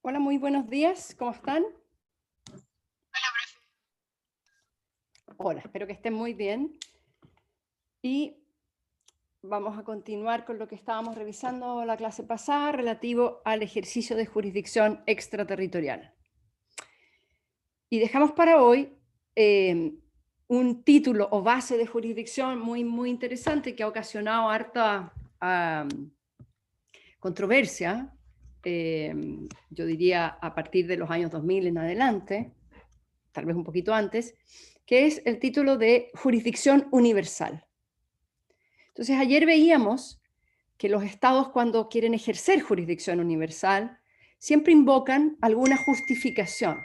Hola, muy buenos días, ¿cómo están? Hola, espero que estén muy bien. Y vamos a continuar con lo que estábamos revisando la clase pasada relativo al ejercicio de jurisdicción extraterritorial. Y dejamos para hoy un título o base de jurisdicción muy interesante que ha ocasionado harta controversia, yo diría a partir de los años 2000 en adelante, tal vez un poquito antes, que es el título de jurisdicción universal. Entonces, ayer veíamos que los estados, cuando quieren ejercer jurisdicción universal, siempre invocan alguna justificación.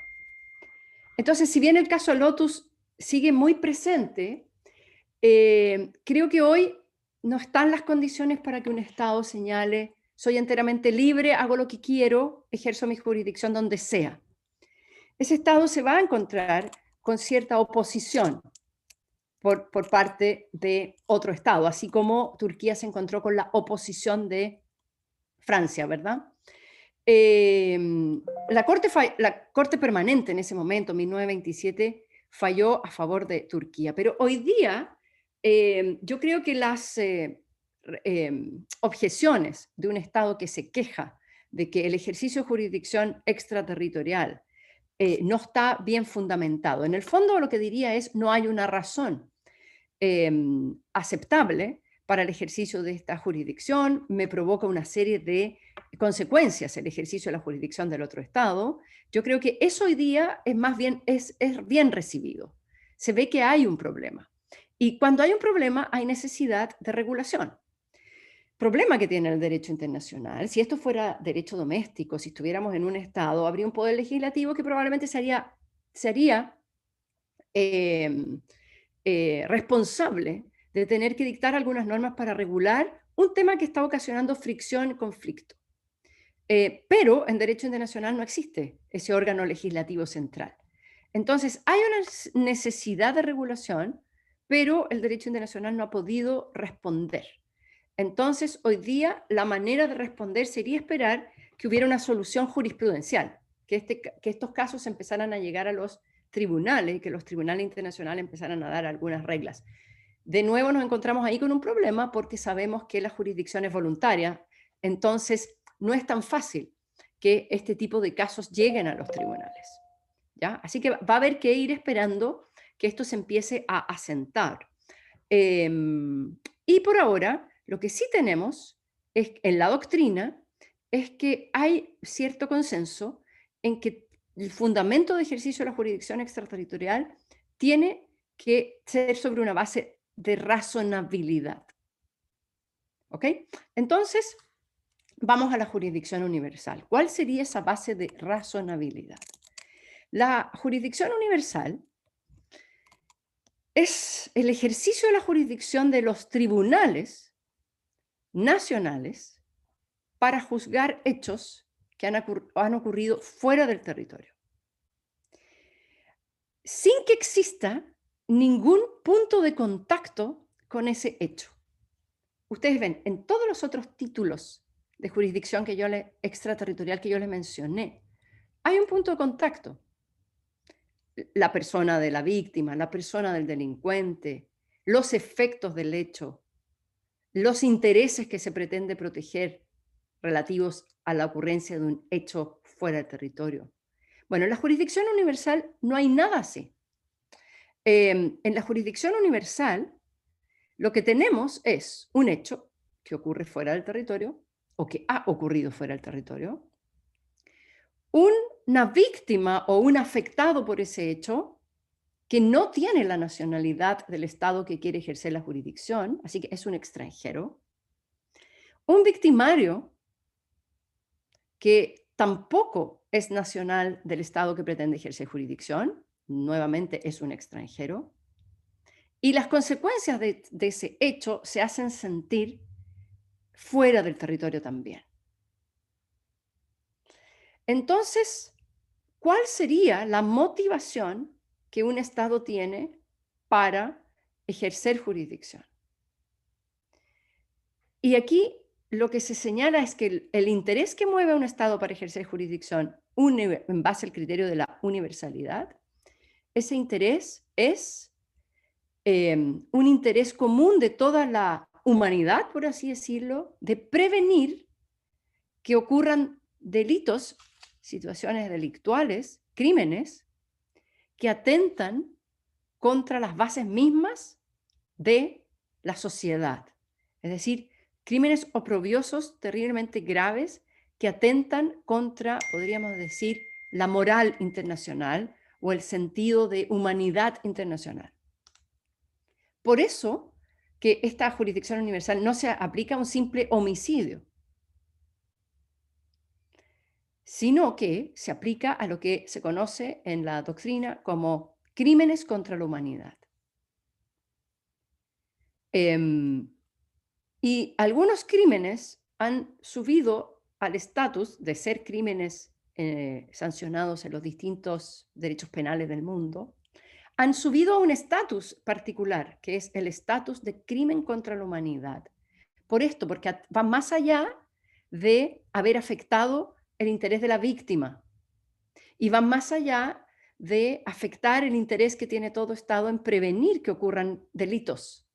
Entonces, si bien el caso Lotus sigue muy presente, creo que hoy no están las condiciones para que un estado señale: soy enteramente libre, hago lo que quiero, ejerzo mi jurisdicción donde sea. Ese estado se va a encontrar con cierta oposición por parte de otro estado, así como Turquía se encontró con la oposición de Francia, ¿verdad? La Corte Permanente en ese momento, 1927, falló a favor de Turquía, pero hoy día yo creo que las objeciones de un Estado que se queja de que el ejercicio de jurisdicción extraterritorial no está bien fundamentado. En el fondo lo que diría es: no hay una razón aceptable para el ejercicio de esta jurisdicción, me provoca una serie de consecuencias el ejercicio de la jurisdicción del otro Estado. Yo creo que eso hoy día es más bien, es bien recibido. Se ve que hay un problema. Y cuando hay un problema, hay necesidad de regulación. Problema que tiene el derecho internacional: si esto fuera derecho doméstico, si estuviéramos en un Estado, habría un poder legislativo que probablemente sería responsable de tener que dictar algunas normas para regular un tema que está ocasionando fricción y conflicto. Pero en derecho internacional no existe ese órgano legislativo central. Entonces, hay una necesidad de regulación, pero el derecho internacional no ha podido responder. Entonces, hoy día la manera de responder sería esperar que hubiera una solución jurisprudencial, que estos casos empezaran a llegar a los tribunales, que los tribunales internacionales empezaran a dar algunas reglas. De nuevo nos encontramos ahí con un problema porque sabemos que la jurisdicción es voluntaria, entonces no es tan fácil que este tipo de casos lleguen a los tribunales, ¿ya? Así que va a haber que ir esperando que esto se empiece a asentar. Y por ahora, lo que sí tenemos es, en la doctrina, es que hay cierto consenso en que el fundamento de ejercicio de la jurisdicción extraterritorial tiene que ser sobre una base de razonabilidad. ¿Ok? Entonces, vamos a la jurisdicción universal. ¿Cuál sería esa base de razonabilidad? La jurisdicción universal es el ejercicio de la jurisdicción de los tribunales nacionales para juzgar hechos que han ocurrido fuera del territorio, sin que exista ningún punto de contacto con ese hecho. Ustedes ven, en todos los otros títulos de jurisdicción extraterritorial que yo les mencioné, hay un punto de contacto. La persona de la víctima, la persona del delincuente, los efectos del hecho, los intereses que se pretende proteger relativos a la ocurrencia de un hecho fuera del territorio. Bueno, en la jurisdicción universal no hay nada así. En la jurisdicción universal, lo que tenemos es un hecho que ocurre fuera del territorio o que ha ocurrido fuera del territorio, una víctima o un afectado por ese hecho que no tiene la nacionalidad del Estado que quiere ejercer la jurisdicción, así que es un extranjero, un victimario que tampoco es nacional del Estado que pretende ejercer jurisdicción, nuevamente es un extranjero, y las consecuencias de ese hecho se hacen sentir fuera del territorio también. Entonces, ¿cuál sería la motivación que un Estado tiene para ejercer jurisdicción? Y aquí lo que se señala es que el interés que mueve a un Estado para ejercer jurisdicción en base al criterio de la universalidad, ese interés es un interés común de toda la humanidad, por así decirlo, de prevenir que ocurran delitos, situaciones delictuales, crímenes, que atentan contra las bases mismas de la sociedad. Es decir, crímenes oprobiosos terriblemente graves que atentan contra, podríamos decir, la moral internacional o el sentido de humanidad internacional. Por eso que esta jurisdicción universal no se aplica a un simple homicidio, sino que se aplica a lo que se conoce en la doctrina como crímenes contra la humanidad. Y algunos crímenes han subido al estatus de ser crímenes sancionados en los distintos derechos penales del mundo, han subido a un estatus particular, que es el estatus de crimen contra la humanidad. Por esto, porque va más allá de haber afectado el interés de la víctima y va más allá de afectar el interés que tiene todo Estado en prevenir que ocurran delitos.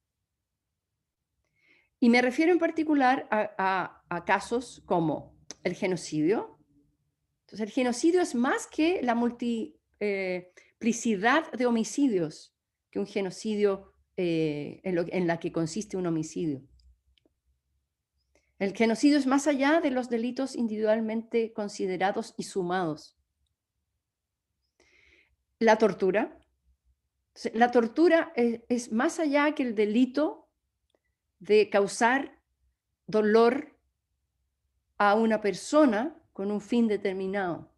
Y me refiero en particular a casos como el genocidio. Entonces, el genocidio es más que la multiplicidad de homicidios que un genocidio en la que consiste un homicidio. El genocidio es más allá de los delitos individualmente considerados y sumados. La tortura. La tortura es más allá que el delito de causar dolor a una persona con un fin determinado.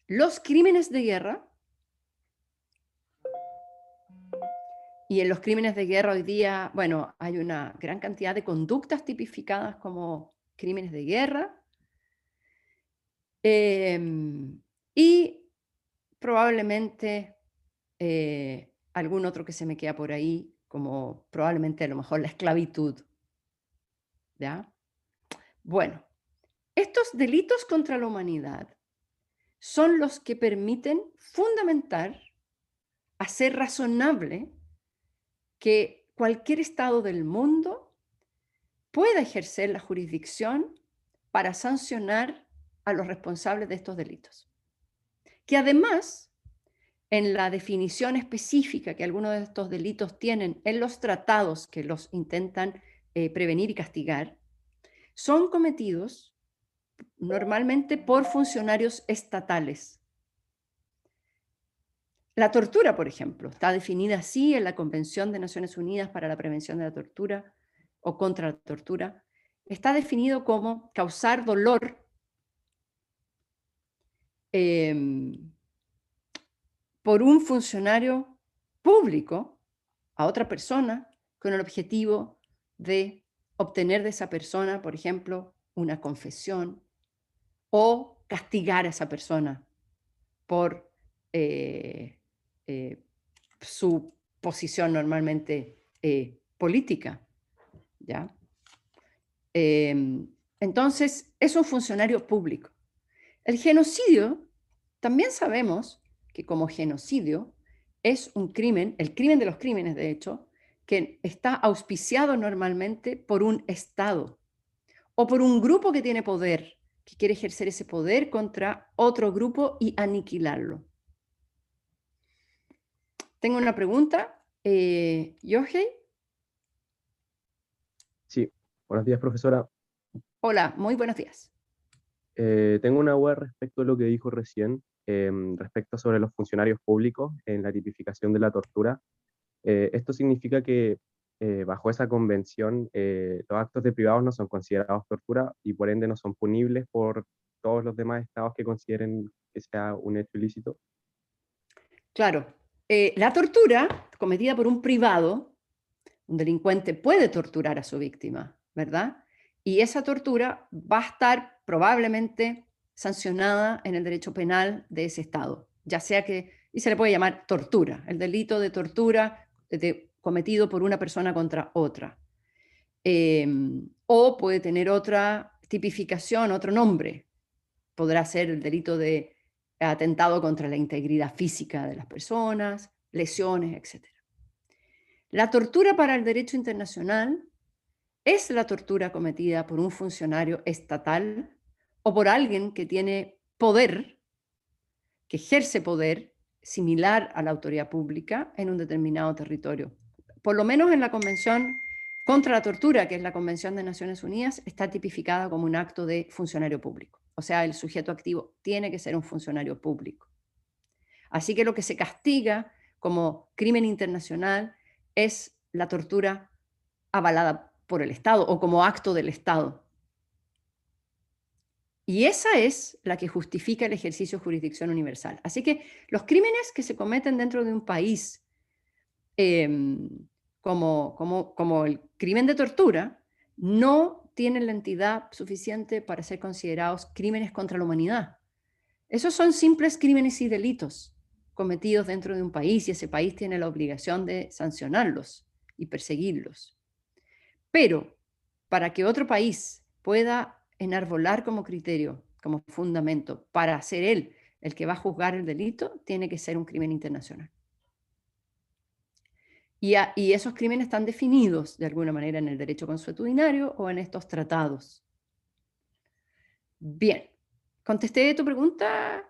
Los crímenes de guerra, y en los crímenes de guerra hoy día, bueno, hay una gran cantidad de conductas tipificadas como crímenes de guerra, y probablemente algún otro que se me queda por ahí, como probablemente a lo mejor la esclavitud. ¿Ya? Bueno, estos delitos contra la humanidad son los que permiten fundamentar, hacer razonable que cualquier Estado del mundo pueda ejercer la jurisdicción para sancionar a los responsables de estos delitos. Que además, en la definición específica que algunos de estos delitos tienen en los tratados que los intentan prevenir y castigar, son cometidos normalmente por funcionarios estatales. La tortura, por ejemplo, está definida así en la Convención de Naciones Unidas para la Prevención de la Tortura o contra la tortura. Está definido como causar dolor por un funcionario público a otra persona con el objetivo de obtener de esa persona, por ejemplo, una confesión o castigar a esa persona por su posición normalmente política. ¿Ya? Entonces, es un funcionario público. El genocidio, también sabemos que como genocidio es un crimen, el crimen de los crímenes, de hecho, que está auspiciado normalmente por un Estado o por un grupo que tiene poder, que quiere ejercer ese poder contra otro grupo y aniquilarlo. Tengo una pregunta. Jorge. Sí, buenos días, profesora. Hola, muy buenos días. Tengo una duda respecto a lo que dijo recién, respecto sobre los funcionarios públicos en la tipificación de la tortura. Esto significa que bajo esa convención los actos de privados no son considerados tortura y por ende no son punibles por todos los demás estados que consideren que sea un hecho ilícito. Claro, la tortura cometida por un privado, un delincuente puede torturar a su víctima, ¿verdad? Y esa tortura va a estar probablemente sancionada en el derecho penal de ese Estado, ya sea que, y se le puede llamar tortura, el delito de tortura cometido por una persona contra otra. O puede tener otra tipificación, otro nombre. Podrá ser el delito de atentado contra la integridad física de las personas, lesiones, etc. La tortura para el derecho internacional es la tortura cometida por un funcionario estatal o por alguien que tiene poder, que ejerce poder similar a la autoridad pública en un determinado territorio. Por lo menos en la Convención contra la Tortura, que es la Convención de Naciones Unidas, está tipificada como un acto de funcionario público. O sea, el sujeto activo tiene que ser un funcionario público. Así que lo que se castiga como crimen internacional es la tortura avalada por el Estado o como acto del Estado. Y esa es la que justifica el ejercicio de jurisdicción universal. Así que los crímenes que se cometen dentro de un país, como el crimen de tortura, no tienen la entidad suficiente para ser considerados crímenes contra la humanidad. Esos son simples crímenes y delitos cometidos dentro de un país y ese país tiene la obligación de sancionarlos y perseguirlos. Pero para que otro país pueda enarbolar como criterio, como fundamento, para ser él el que va a juzgar el delito, tiene que ser un crimen internacional. Y esos crímenes están definidos de alguna manera en el derecho consuetudinario o en estos tratados. Bien, contesté tu pregunta.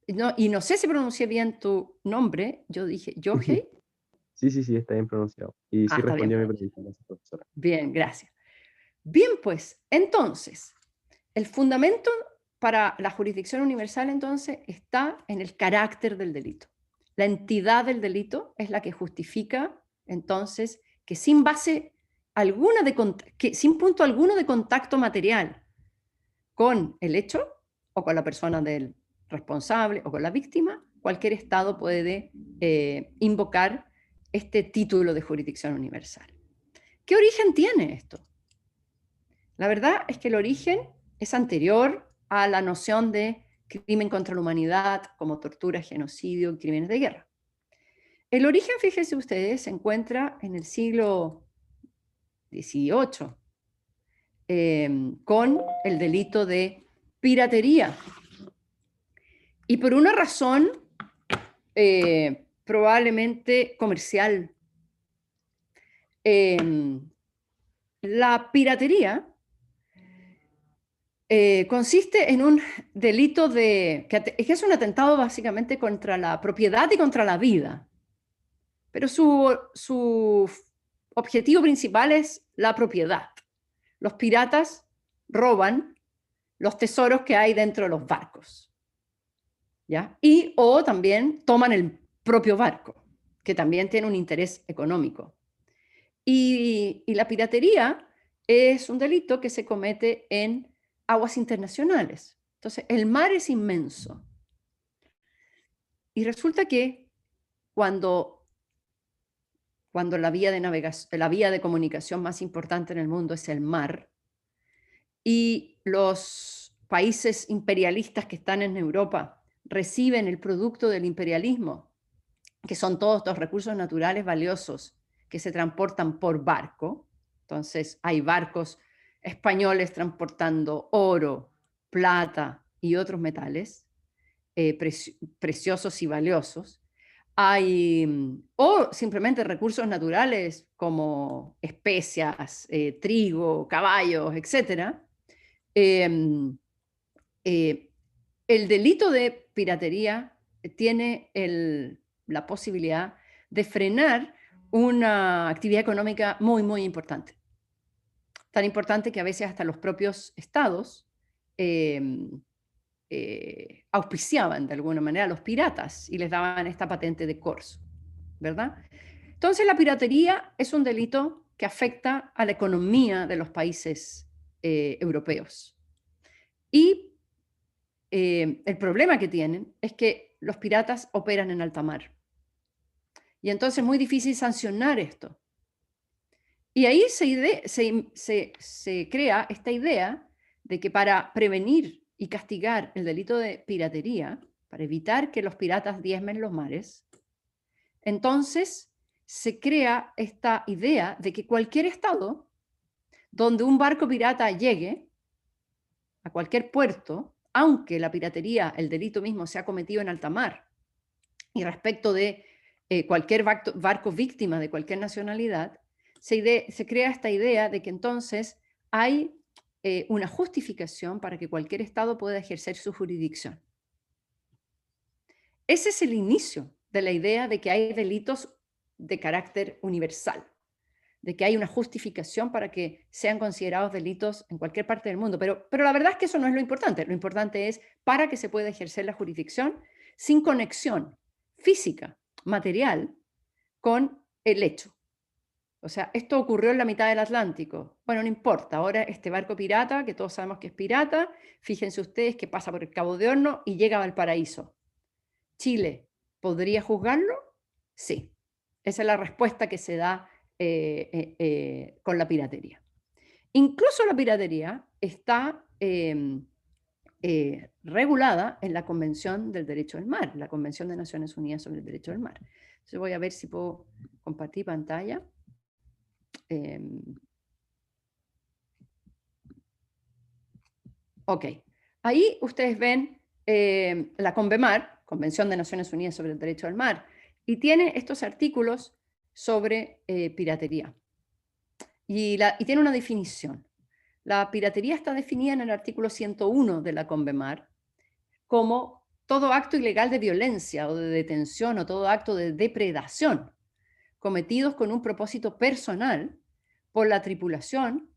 No, y no sé si pronuncié bien tu nombre. Yo dije, ¿Yohei? Sí, sí, sí, está bien pronunciado. Y sí Está bien respondió a mi pronunciado. pregunta, gracias, profesora. Bien, gracias. Bien, pues, entonces, el fundamento para la jurisdicción universal, entonces, está en el carácter del delito. La entidad del delito es la que justifica, entonces, que sin base alguna sin punto alguno de contacto material con el hecho o con la persona del responsable o con la víctima, cualquier Estado puede invocar este título de jurisdicción universal. ¿Qué origen tiene esto? La verdad es que el origen es anterior a la noción de crimen contra la humanidad como tortura, genocidio y crímenes de guerra. El origen, fíjense ustedes, se encuentra en el siglo XVIII, con el delito de piratería. Y por una razón probablemente comercial. La piratería consiste en un delito que es un atentado básicamente contra la propiedad y contra la vida. Pero su objetivo principal es la propiedad. Los piratas roban los tesoros que hay dentro de los barcos. ¿Ya? O también toman el propio barco, que también tiene un interés económico. Y la piratería es un delito que se comete en aguas internacionales. Entonces, el mar es inmenso. Y resulta que cuando la vía de comunicación más importante en el mundo es el mar, y los países imperialistas que están en Europa reciben el producto del imperialismo, que son todos estos recursos naturales valiosos que se transportan por barco. Entonces hay barcos españoles transportando oro, plata y otros metales preciosos y valiosos. O simplemente recursos naturales como especias, trigo, caballos, etc. El delito de piratería tiene la posibilidad de frenar una actividad económica muy, muy importante. Tan importante que a veces hasta los propios estados auspiciaban de alguna manera a los piratas y les daban esta patente de corso, ¿verdad? Entonces la piratería es un delito que afecta a la economía de los países europeos. Y el problema que tienen es que los piratas operan en alta mar. Y entonces es muy difícil sancionar esto. Y ahí se crea esta idea de que para prevenir y castigar el delito de piratería, para evitar que los piratas diezmen los mares, entonces se crea esta idea de que cualquier estado donde un barco pirata llegue a cualquier puerto, aunque la piratería, el delito mismo, sea cometido en alta mar, y respecto de cualquier barco víctima de cualquier nacionalidad, se crea esta idea de que entonces hay una justificación para que cualquier Estado pueda ejercer su jurisdicción. Ese es el inicio de la idea de que hay delitos de carácter universal, de que hay una justificación para que sean considerados delitos en cualquier parte del mundo. Pero la verdad es que eso no es lo importante. Lo importante es para que se pueda ejercer la jurisdicción sin conexión física, material, con el hecho. O sea, esto ocurrió en la mitad del Atlántico. Bueno, no importa, ahora este barco pirata, que todos sabemos que es pirata, fíjense ustedes que pasa por el Cabo de Horno y llega a Valparaíso. ¿Chile podría juzgarlo? Sí. Esa es la respuesta que se da con la piratería. Incluso la piratería está regulada en la Convención del Derecho del Mar, la Convención de Naciones Unidas sobre el Derecho del Mar. Entonces voy a ver si puedo compartir pantalla. Ok, ahí ustedes ven la CONVEMAR, Convención de Naciones Unidas sobre el Derecho del Mar, y tiene estos artículos sobre piratería. Y tiene una definición. La piratería está definida en el artículo 101 de la CONVEMAR como todo acto ilegal de violencia o de detención o todo acto de depredación cometidos con un propósito personal por la tripulación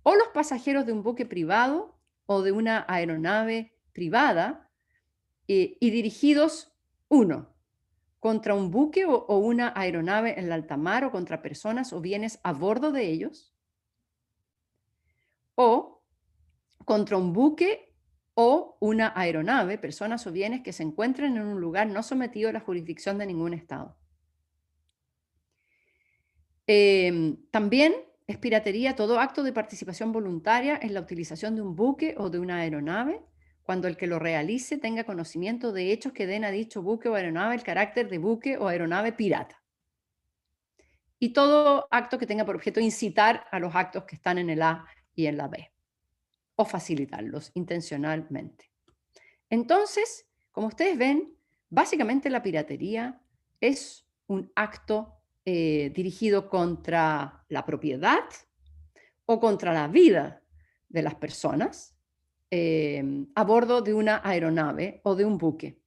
o los pasajeros de un buque privado o de una aeronave privada y dirigidos, uno, contra un buque o una aeronave en la alta mar o contra personas o bienes a bordo de ellos, o contra un buque o una aeronave, personas o bienes que se encuentren en un lugar no sometido a la jurisdicción de ningún Estado. También es piratería todo acto de participación voluntaria en la utilización de un buque o de una aeronave cuando el que lo realice tenga conocimiento de hechos que den a dicho buque o aeronave el carácter de buque o aeronave pirata. Y todo acto que tenga por objeto incitar a los actos que están en el A y en la B, o facilitarlos intencionalmente. Entonces, como ustedes ven, básicamente la piratería es un acto dirigido contra la propiedad o contra la vida de las personas a bordo de una aeronave o de un buque.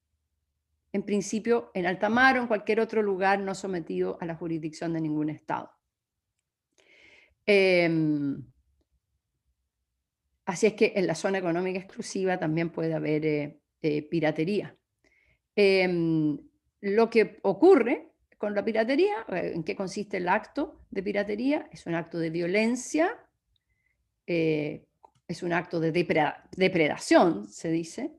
En principio, en alta mar o en cualquier otro lugar no sometido a la jurisdicción de ningún Estado. Así es que en la zona económica exclusiva también puede haber piratería. Lo que ocurre con la piratería, ¿en qué consiste el acto de piratería? Es un acto de violencia, es un acto de depredación, se dice,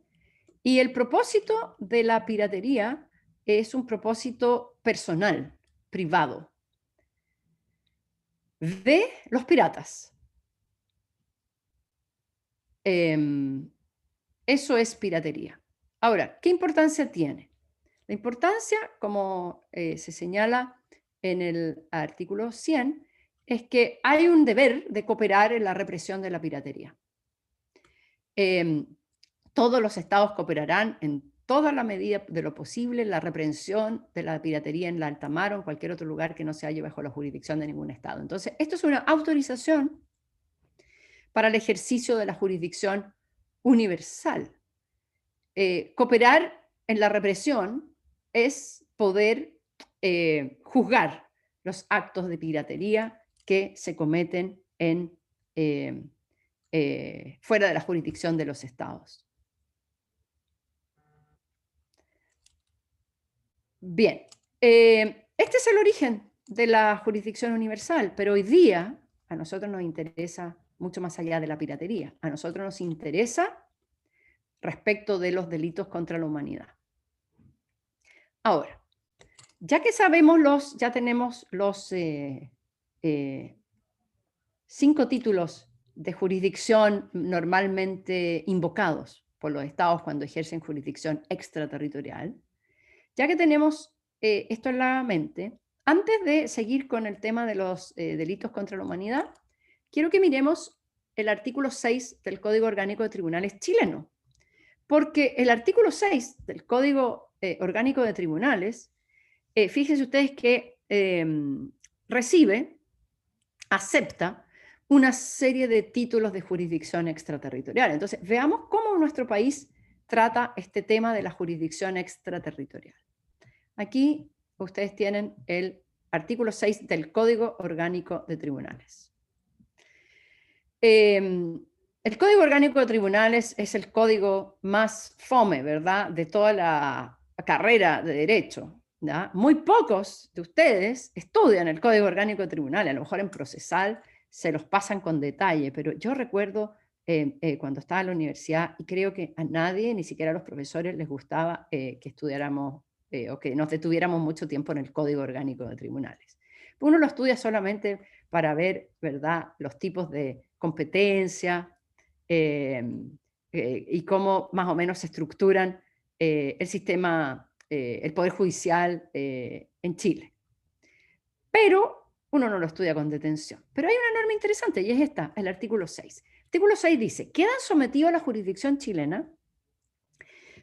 y el propósito de la piratería es un propósito personal, privado, de los piratas. Eso es piratería. Ahora, ¿qué importancia tiene? La importancia, como se señala en el artículo 100, es que hay un deber de cooperar en la represión de la piratería. Todos los estados cooperarán en toda la medida de lo posible en la represión de la piratería en la alta mar o en cualquier otro lugar que no se halle bajo la jurisdicción de ningún estado. Entonces, esto es una autorización para el ejercicio de la jurisdicción universal. Cooperar en la represión es poder juzgar los actos de piratería que se cometen fuera de la jurisdicción de los estados. Bien, este es el origen de la jurisdicción universal, pero hoy día a nosotros nos interesa mucho más allá de la piratería. A nosotros nos interesa respecto de los delitos contra la humanidad. Ahora, ya que sabemos ya tenemos los 5 títulos de jurisdicción normalmente invocados por los estados cuando ejercen jurisdicción extraterritorial, ya que tenemos esto en la mente, antes de seguir con el tema de los delitos contra la humanidad, quiero que miremos el artículo 6 del Código Orgánico de Tribunales chileno. Porque el artículo 6 del Código Orgánico de Tribunales, fíjense ustedes que acepta una serie de títulos de jurisdicción extraterritorial. Entonces, veamos cómo nuestro país trata este tema de la jurisdicción extraterritorial. Aquí ustedes tienen el artículo 6 del Código Orgánico de Tribunales. El Código Orgánico de Tribunales es el código más fome, ¿verdad?, de toda la carrera de Derecho, ¿ya? Muy pocos de ustedes estudian el Código Orgánico de Tribunales, a lo mejor en procesal se los pasan con detalle, pero yo recuerdo cuando estaba en la universidad, y creo que a nadie, ni siquiera a los profesores, les gustaba que estudiáramos o que nos detuviéramos mucho tiempo en el Código Orgánico de Tribunales. Uno lo estudia solamente para ver, ¿verdad?, los tipos de competencia y cómo más o menos se estructuran el sistema, el Poder Judicial en Chile. Pero uno no lo estudia con detención. Pero hay una norma interesante y es esta, el artículo 6. El artículo 6 dice, quedan sometidos a la jurisdicción chilena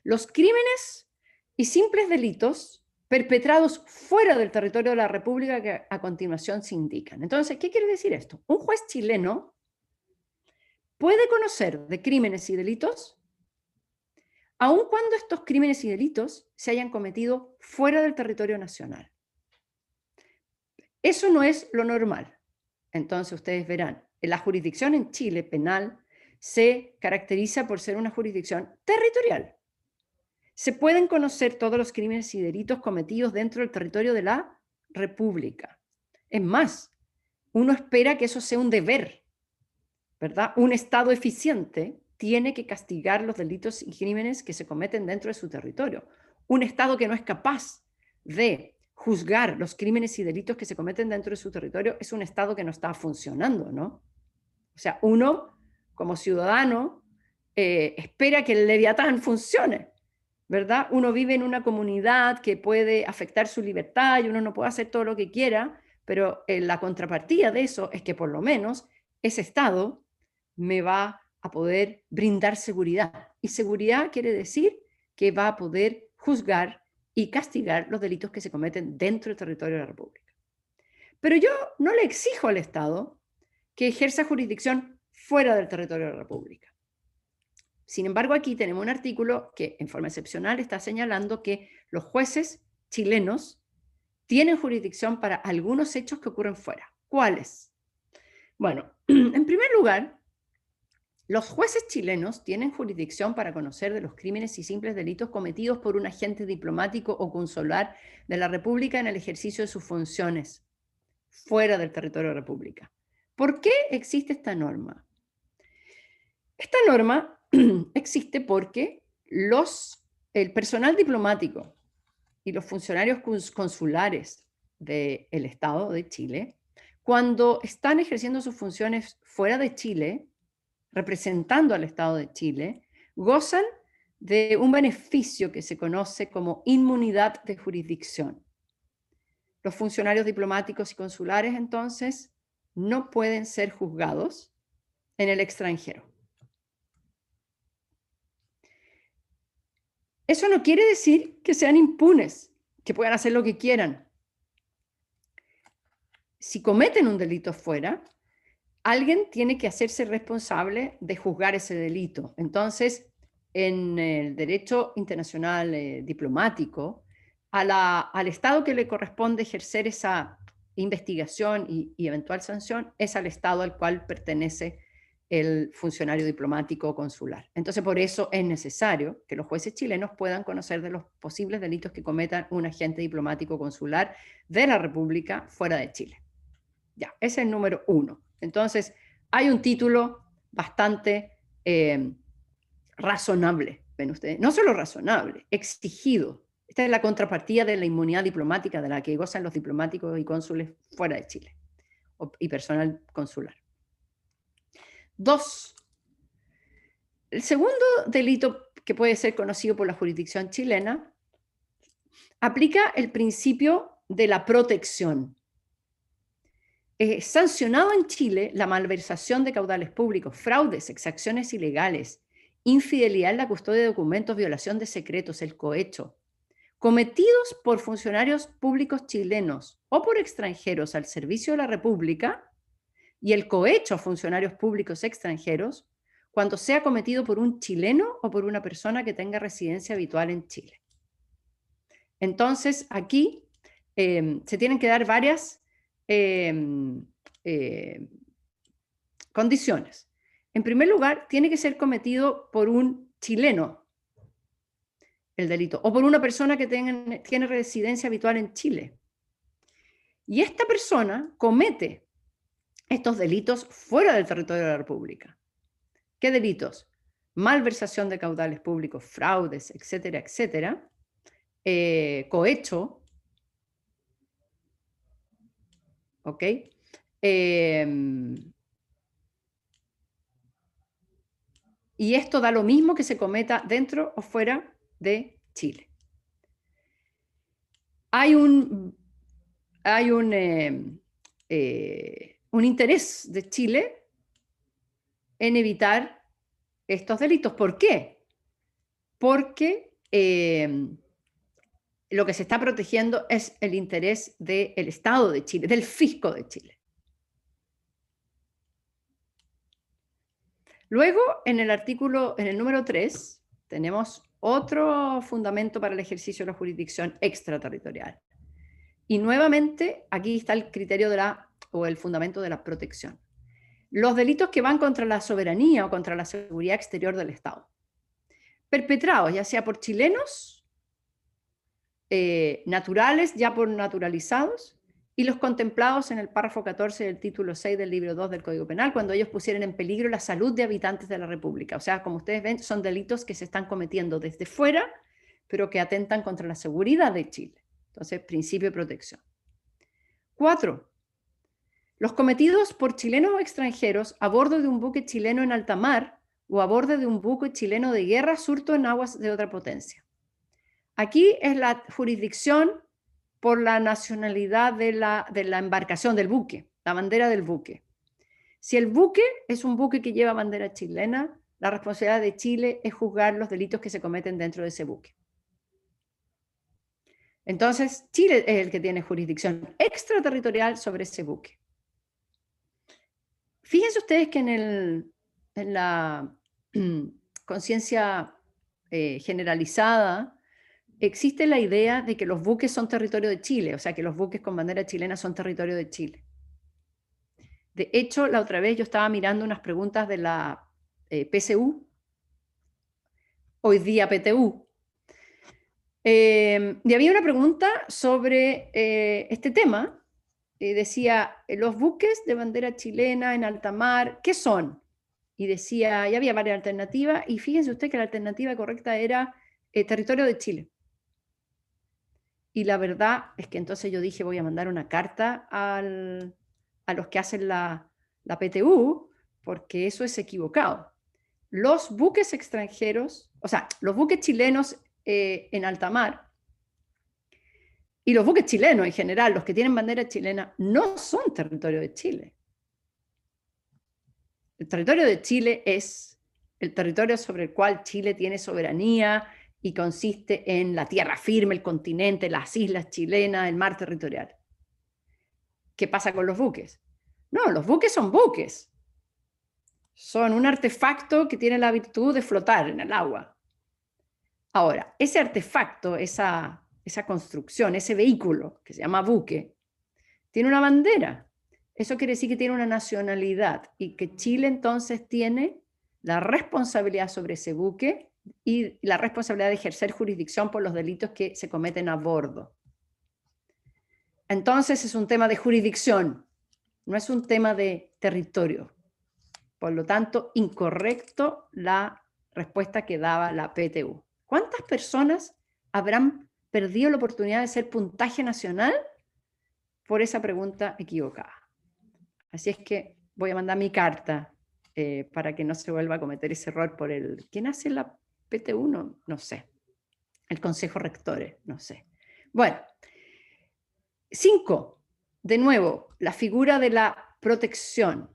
los crímenes y simples delitos perpetrados fuera del territorio de la República que a continuación se indican. Entonces, ¿qué quiere decir esto? Un juez chileno puede conocer de crímenes y delitos aun cuando estos crímenes y delitos se hayan cometido fuera del territorio nacional. Eso no es lo normal. Entonces ustedes verán, la jurisdicción en Chile penal se caracteriza por ser una jurisdicción territorial. Se pueden conocer todos los crímenes y delitos cometidos dentro del territorio de la República. Es más, uno espera que eso sea un deber, ¿verdad? Un Estado eficiente tiene que castigar los delitos y crímenes que se cometen dentro de su territorio. Un Estado que no es capaz de juzgar los crímenes y delitos que se cometen dentro de su territorio es un Estado que no está funcionando, ¿no? O sea, uno, como ciudadano, espera que el Leviatán funcione, ¿verdad? Uno vive en una comunidad que puede afectar su libertad y uno no puede hacer todo lo que quiera, pero la contrapartida de eso es que por lo menos ese Estado me va a poder brindar seguridad. Y seguridad quiere decir que va a poder juzgar y castigar los delitos que se cometen dentro del territorio de la República. Pero yo no le exijo al Estado que ejerza jurisdicción fuera del territorio de la República. Sin embargo, aquí tenemos un artículo que en forma excepcional está señalando que los jueces chilenos tienen jurisdicción para algunos hechos que ocurren fuera. ¿Cuáles? Bueno, en primer lugar, los jueces chilenos tienen jurisdicción para conocer de los crímenes y simples delitos cometidos por un agente diplomático o consular de la República en el ejercicio de sus funciones fuera del territorio de la República. ¿Por qué existe esta norma? Esta norma existe porque el personal diplomático y los funcionarios consulares del Estado de Chile, cuando están ejerciendo sus funciones fuera de Chile, representando al Estado de Chile, gozan de un beneficio que se conoce como inmunidad de jurisdicción. Los funcionarios diplomáticos y consulares, entonces, no pueden ser juzgados en el extranjero. Eso no quiere decir que sean impunes, que puedan hacer lo que quieran. Si cometen un delito fuera, alguien tiene que hacerse responsable de juzgar ese delito. Entonces, en el derecho internacional diplomático, al Estado que le corresponde ejercer esa investigación y eventual sanción es al Estado al cual pertenece el funcionario diplomático o consular. Entonces, por eso es necesario que los jueces chilenos puedan conocer de los posibles delitos que cometan un agente diplomático o consular de la República fuera de Chile. Ya, ese es el número 1. Entonces, hay un título bastante razonable, ven ustedes, no solo razonable, exigido. Esta es la contrapartida de la inmunidad diplomática de la que gozan los diplomáticos y cónsules fuera de Chile y personal consular. 2. El segundo delito que puede ser conocido por la jurisdicción chilena aplica el principio de la protección. sancionado en Chile la malversación de caudales públicos, fraudes, exacciones ilegales, infidelidad en la custodia de documentos, violación de secretos, el cohecho, cometidos por funcionarios públicos chilenos o por extranjeros al servicio de la República, y el cohecho a funcionarios públicos extranjeros cuando sea cometido por un chileno o por una persona que tenga residencia habitual en Chile. Entonces, aquí se tienen que dar varias condiciones. En primer lugar, tiene que ser cometido por un chileno el delito, o por una persona que tiene residencia habitual en Chile. Y esta persona comete estos delitos fuera del territorio de la República. ¿Qué delitos? Malversación de caudales públicos, fraudes, etcétera, etcétera. Cohecho. ¿Ok? Y esto da lo mismo que se cometa dentro o fuera de Chile. Hay un interés de Chile en evitar estos delitos. ¿Por qué? Porque lo que se está protegiendo es el interés del Estado de Chile, del fisco de Chile. Luego, en el número 3, tenemos otro fundamento para el ejercicio de la jurisdicción extraterritorial. Y nuevamente, aquí está el criterio o el fundamento de la protección. Los delitos que van contra la soberanía o contra la seguridad exterior del Estado, perpetrados ya sea por chilenos, naturales, ya por naturalizados, y los contemplados en el párrafo 14 del título 6 del libro 2 del Código Penal, cuando ellos pusieran en peligro la salud de habitantes de la República. O sea, como ustedes ven, son delitos que se están cometiendo desde fuera, pero que atentan contra la seguridad de Chile. Entonces, principio de protección. 4. Los cometidos por chilenos o extranjeros a bordo de un buque chileno en alta mar o a bordo de un buque chileno de guerra surto en aguas de otra potencia. Aquí es la jurisdicción por la nacionalidad de la embarcación, del buque, la bandera del buque. Si el buque es un buque que lleva bandera chilena, la responsabilidad de Chile es juzgar los delitos que se cometen dentro de ese buque. Entonces, Chile es el que tiene jurisdicción extraterritorial sobre ese buque. Fíjense ustedes que en la conciencia generalizada existe la idea de que los buques son territorio de Chile, o sea, que los buques con bandera chilena son territorio de Chile. De hecho, la otra vez yo estaba mirando unas preguntas de la PSU, hoy día PTU, y había una pregunta sobre este tema. Decía, los buques de bandera chilena en alta mar, ¿qué son? Y decía, ya había varias alternativas, y fíjense usted que la alternativa correcta era territorio de Chile. Y la verdad es que entonces yo dije, voy a mandar una carta a los que hacen la PTU, porque eso es equivocado. Los buques extranjeros, o sea, los buques chilenos en alta mar, y los buques chilenos en general, los que tienen bandera chilena, no son territorio de Chile. El territorio de Chile es el territorio sobre el cual Chile tiene soberanía y consiste en la tierra firme, el continente, las islas chilenas, el mar territorial. ¿Qué pasa con los buques? No, los buques son buques. Son un artefacto que tiene la virtud de flotar en el agua. Ahora, ese artefacto, esa construcción, ese vehículo que se llama buque, tiene una bandera. Eso quiere decir que tiene una nacionalidad y que Chile entonces tiene la responsabilidad sobre ese buque y la responsabilidad de ejercer jurisdicción por los delitos que se cometen a bordo. Entonces es un tema de jurisdicción, no es un tema de territorio. Por lo tanto, incorrecto la respuesta que daba la PTU. ¿Cuántas personas habrán perdido la oportunidad de ser puntaje nacional por esa pregunta equivocada? Así es que voy a mandar mi carta para que no se vuelva a cometer ese error por el... ¿Quién hace la PTU? No sé. El Consejo Rectores, no sé. Bueno, 5. de nuevo, la figura de la protección.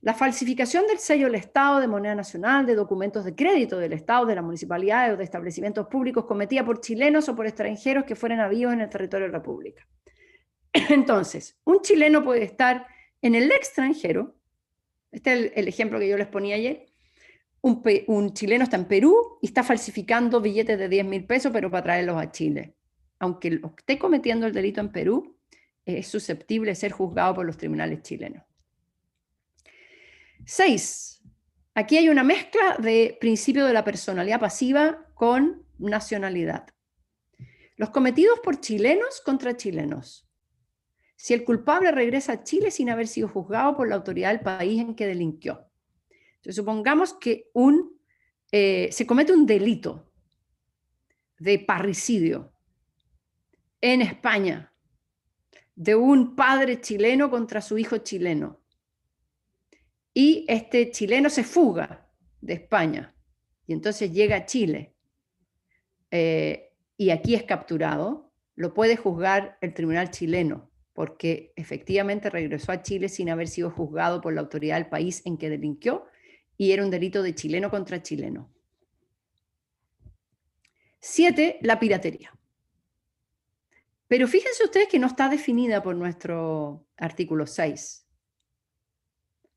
La falsificación del sello del Estado, de moneda nacional, de documentos de crédito del Estado, de las municipalidades o de establecimientos públicos cometida por chilenos o por extranjeros que fueran habidos en el territorio de la República. Entonces, un chileno puede estar en el extranjero, este es el ejemplo que yo les ponía ayer, un chileno está en Perú y está falsificando billetes de 10.000 pesos, pero para traerlos a Chile. Aunque esté cometiendo el delito en Perú, es susceptible de ser juzgado por los tribunales chilenos. 6. Aquí hay una mezcla de principio de la personalidad pasiva con nacionalidad. Los cometidos por chilenos contra chilenos. Si el culpable regresa a Chile sin haber sido juzgado por la autoridad del país en que delinquió. Entonces, supongamos que se comete un delito de parricidio en España de un padre chileno contra su hijo chileno. Y este chileno se fuga de España y entonces llega a Chile y aquí es capturado, lo puede juzgar el tribunal chileno porque efectivamente regresó a Chile sin haber sido juzgado por la autoridad del país en que delinquió y era un delito de chileno contra chileno. 7. La piratería. Pero fíjense ustedes que no está definida por nuestro artículo 6.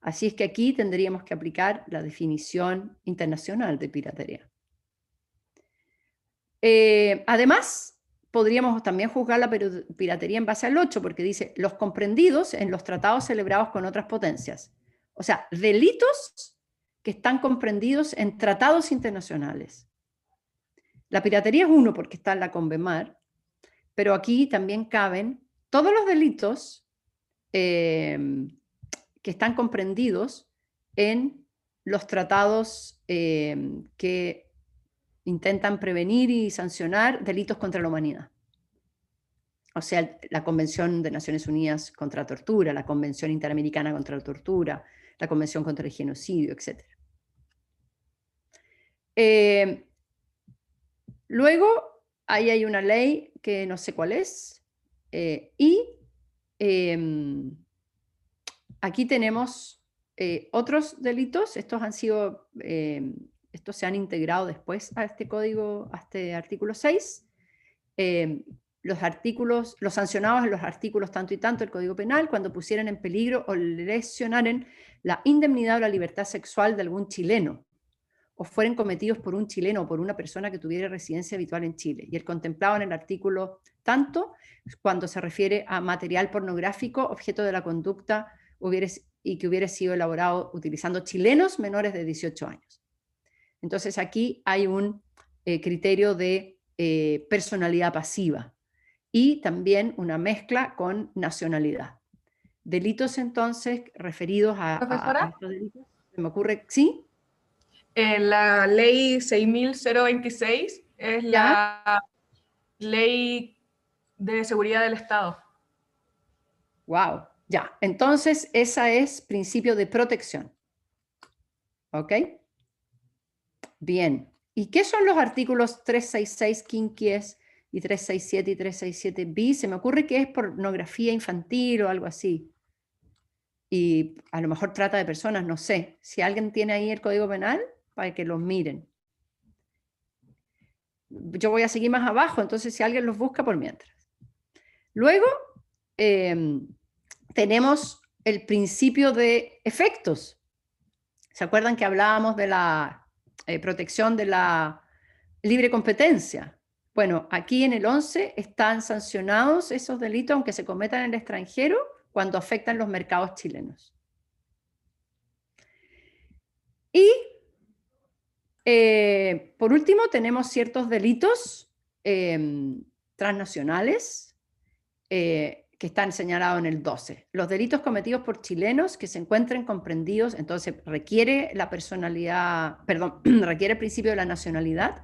Así es que aquí tendríamos que aplicar la definición internacional de piratería. Además, podríamos también juzgar la piratería en base al 8, porque dice los comprendidos en los tratados celebrados con otras potencias. O sea, delitos que están comprendidos en tratados internacionales. La piratería es uno porque está en la Convemar, pero aquí también caben todos los delitos que están comprendidos en los tratados que intentan prevenir y sancionar delitos contra la humanidad. O sea, la Convención de Naciones Unidas contra la Tortura, la Convención Interamericana contra la Tortura, la Convención contra el Genocidio, etc. Luego, ahí hay una ley que no sé cuál es, aquí tenemos otros delitos, estos se han integrado después a este código, a este artículo 6. Los sancionados en los artículos tanto y tanto del Código Penal cuando pusieran en peligro o lesionaran la indemnidad o la libertad sexual de algún chileno o fueren cometidos por un chileno o por una persona que tuviera residencia habitual en Chile. Y el contemplado en el artículo tanto cuando se refiere a material pornográfico, objeto de la conducta y que hubiera sido elaborado utilizando chilenos menores de 18 años. Entonces aquí hay un criterio de personalidad pasiva y también una mezcla con nacionalidad. Delitos entonces referidos a estos delitos. ¿Se me ocurre? ¿Sí? La ley 6026 es la ley de seguridad del Estado. Wow, ya. Entonces, esa es principio de protección. ¿Ok? Bien. ¿Y qué son los artículos 366 quinquies y 367 y 367 bis? Se me ocurre que es pornografía infantil o algo así. Y a lo mejor trata de personas, no sé. Si alguien tiene ahí el Código Penal, para que los miren. Yo voy a seguir más abajo, entonces si alguien los busca por mientras. Luego, tenemos el principio de efectos. ¿Se acuerdan que hablábamos de la protección de la libre competencia? Bueno, aquí en el 11 están sancionados esos delitos, aunque se cometan en el extranjero, cuando afectan los mercados chilenos. Y por último, tenemos ciertos delitos transnacionales que están señalados en el 12. Los delitos cometidos por chilenos que se encuentren comprendidos, entonces requiere la personalidad, perdón, requiere el principio de la nacionalidad,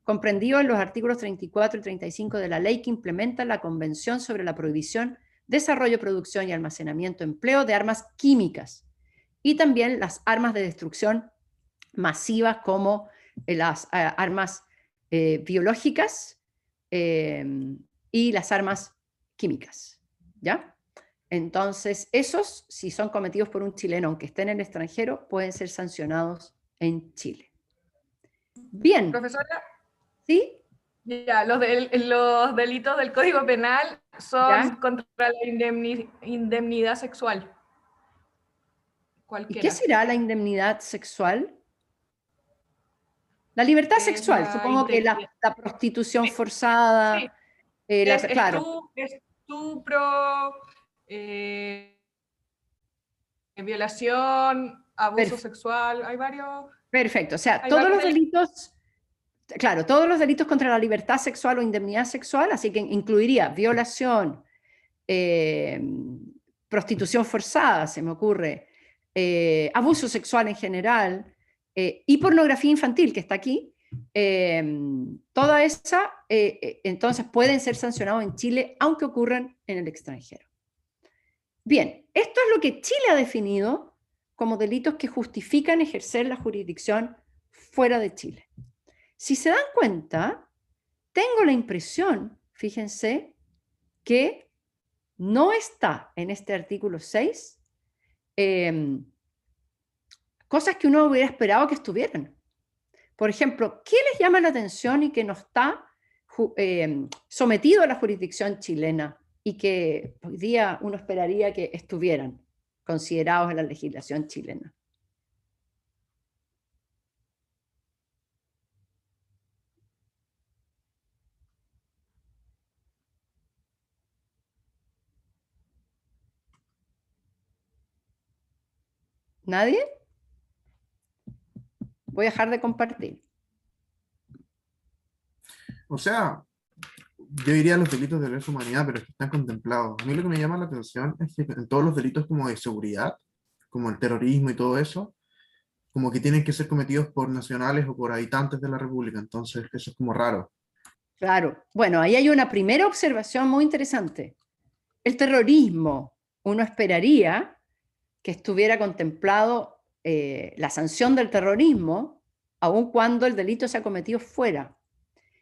comprendido en los artículos 34 y 35 de la ley que implementa la Convención sobre la prohibición, desarrollo, producción y almacenamiento, empleo de armas químicas y también las armas de destrucción masivas como las armas biológicas y las armas químicas, ¿ya? Entonces, esos, si son cometidos por un chileno, aunque estén en el extranjero, pueden ser sancionados en Chile. Bien. Profesora, ¿Sí? ya, los delitos del Código Penal son ¿Ya? contra la indemnidad sexual. ¿Y Cualquiera. qué será la indemnidad sexual? La libertad Es sexual, la supongo que la prostitución forzada, sí. claro. Estupro, violación, abuso Perf- sexual, hay varios. Perfecto, o sea, Hay todos varios los delitos, claro, todos los delitos contra la libertad sexual o indemnidad sexual, así que incluiría violación, prostitución forzada, se me ocurre, abuso sexual en general, y pornografía infantil, que está aquí, toda esa, entonces pueden ser sancionados en Chile, aunque ocurran en el extranjero. Bien, esto es lo que Chile ha definido como delitos que justifican ejercer la jurisdicción fuera de Chile. Si se dan cuenta, tengo la impresión, fíjense, que no está en este artículo 6 cosas que uno hubiera esperado que estuvieran. Por ejemplo, ¿qué les llama la atención y que no está sometido a la jurisdicción chilena y que hoy día uno esperaría que estuvieran considerados en la legislación chilena? ¿Nadie? Voy a dejar de compartir. O sea, yo diría los delitos de lesa humanidad, pero es que están contemplados. A mí lo que me llama la atención es que en todos los delitos como de seguridad, como el terrorismo y todo eso, como que tienen que ser cometidos por nacionales o por habitantes de la República. Entonces, eso es como raro. Claro. Bueno, ahí hay una primera observación muy interesante. El terrorismo, uno esperaría que estuviera contemplado la sanción del terrorismo, aun cuando el delito se ha cometido fuera.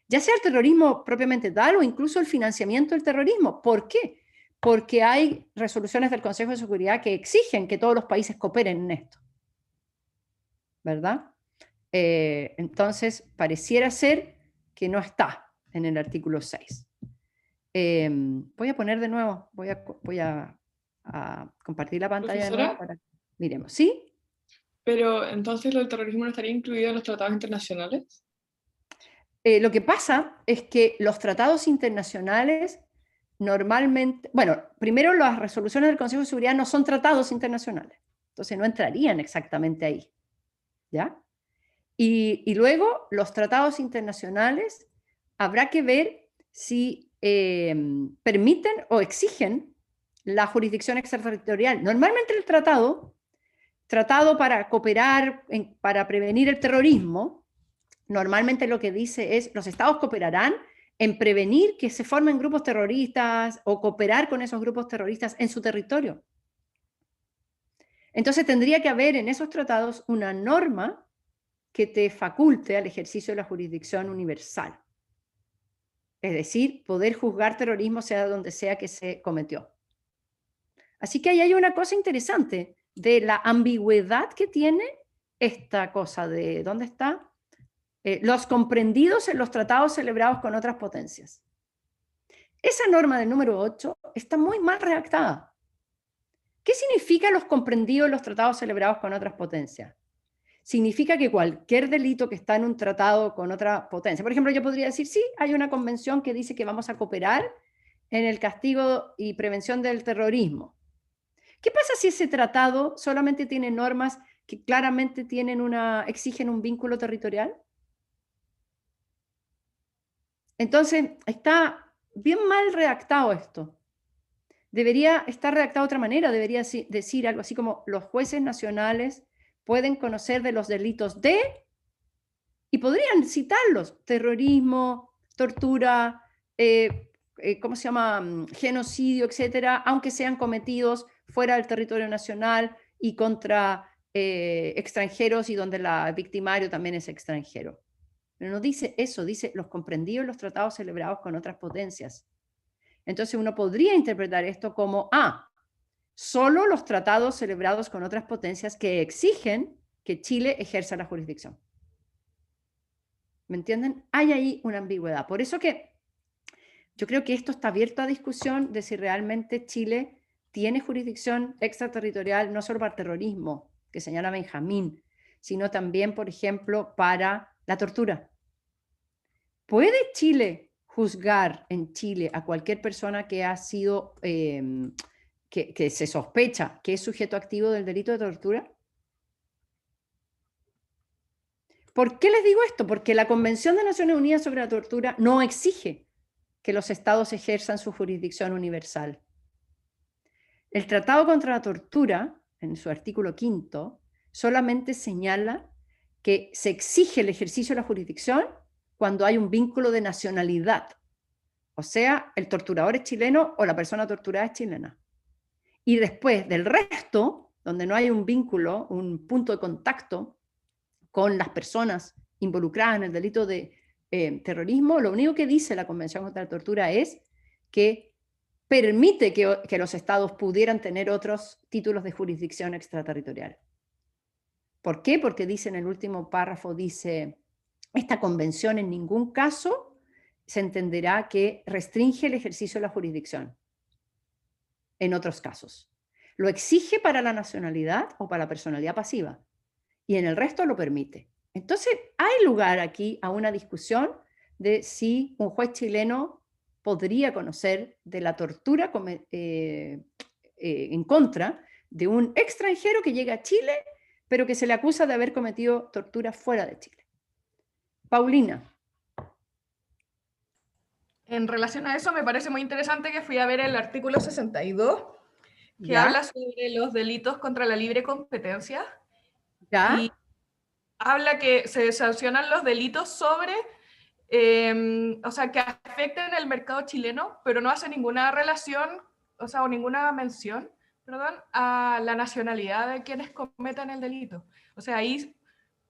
Ya sea el terrorismo propiamente tal o incluso el financiamiento del terrorismo. ¿Por qué? Porque hay resoluciones del Consejo de Seguridad que exigen que todos los países cooperen en esto. ¿Verdad? Entonces, pareciera ser que no está en el artículo 6. Voy a poner de nuevo, voy a compartir la pantalla de nuevo para que miremos. ¿Sí? Pero entonces el terrorismo no estaría incluido en los tratados internacionales. Lo que pasa es que los tratados internacionales normalmente, bueno, primero las resoluciones del Consejo de Seguridad no son tratados internacionales, entonces no entrarían exactamente ahí, ¿ya? Y luego los tratados internacionales habrá que ver si permiten o exigen la jurisdicción extraterritorial. Normalmente el tratado para cooperar, para prevenir el terrorismo, normalmente lo que dice es los estados cooperarán en prevenir que se formen grupos terroristas o cooperar con esos grupos terroristas en su territorio. Entonces tendría que haber en esos tratados una norma que te faculte al ejercicio de la jurisdicción universal. Es decir, poder juzgar terrorismo sea donde sea que se cometió. Así que ahí hay una cosa interesante de la ambigüedad que tiene esta cosa de, ¿dónde está? Los comprendidos en los tratados celebrados con otras potencias. Esa norma del número 8 está muy mal redactada. ¿Qué significa los comprendidos en los tratados celebrados con otras potencias? Significa que cualquier delito que está en un tratado con otra potencia, por ejemplo, yo podría decir, sí, hay una convención que dice que vamos a cooperar en el castigo y prevención del terrorismo. ¿Qué pasa si ese tratado solamente tiene normas que claramente exigen un vínculo territorial? Entonces, está bien mal redactado esto. Debería estar redactado de otra manera, debería decir algo así como los jueces nacionales pueden conocer de los delitos de, y podrían citarlos, terrorismo, tortura, ¿cómo se llama? Genocidio, etcétera, aunque sean cometidos fuera del territorio nacional y contra extranjeros y donde el victimario también es extranjero. Pero no dice eso, dice los comprendidos en los tratados celebrados con otras potencias. Entonces uno podría interpretar esto como, solo los tratados celebrados con otras potencias que exigen que Chile ejerza la jurisdicción. ¿Me entienden? Hay ahí una ambigüedad. Por eso que yo creo que esto está abierto a discusión de si realmente Chile tiene jurisdicción extraterritorial, no solo para terrorismo, que señala Benjamín, sino también, por ejemplo, para la tortura. ¿Puede Chile juzgar en Chile a cualquier persona que ha sido, que se sospecha que es sujeto activo del delito de tortura? ¿Por qué les digo esto? Porque la Convención de Naciones Unidas sobre la Tortura no exige que los estados ejerzan su jurisdicción universal. El Tratado contra la Tortura, en su artículo 5, solamente señala que se exige el ejercicio de la jurisdicción cuando hay un vínculo de nacionalidad. O sea, el torturador es chileno o la persona torturada es chilena. Y después del resto, donde no hay un vínculo, un punto de contacto con las personas involucradas en el delito de terrorismo, lo único que dice la Convención contra la Tortura es que permite que los estados pudieran tener otros títulos de jurisdicción extraterritorial. ¿Por qué? Porque dice en el último párrafo, dice, esta convención en ningún caso se entenderá que restringe el ejercicio de la jurisdicción en otros casos. Lo exige para la nacionalidad o para la personalidad pasiva y en el resto lo permite. Entonces hay lugar aquí a una discusión de si un juez chileno podría conocer de la tortura en contra de un extranjero que llega a Chile, pero que se le acusa de haber cometido tortura fuera de Chile. Paulina. En relación a eso, me parece muy interesante que fui a ver el artículo 62, que ¿Ya? habla sobre los delitos contra la libre competencia. ¿Ya? Y habla que se sancionan los delitos sobre, o sea, que afecten el mercado chileno, pero no hace ninguna relación, o sea, o ninguna mención, perdón, a la nacionalidad de quienes cometen el delito. O sea, ahí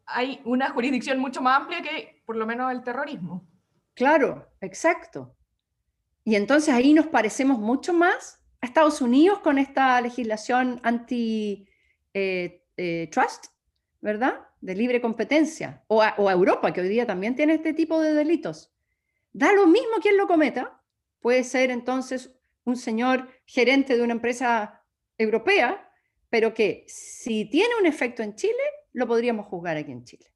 hay una jurisdicción mucho más amplia que por lo menos el terrorismo. Claro, exacto. Y entonces ahí nos parecemos mucho más a Estados Unidos con esta legislación anti-trust, ¿verdad? De libre competencia. O a Europa, que hoy día también tiene este tipo de delitos. Da lo mismo quien lo cometa. Puede ser entonces un señor gerente de una empresa europea, pero que si tiene un efecto en Chile, lo podríamos juzgar aquí en Chile.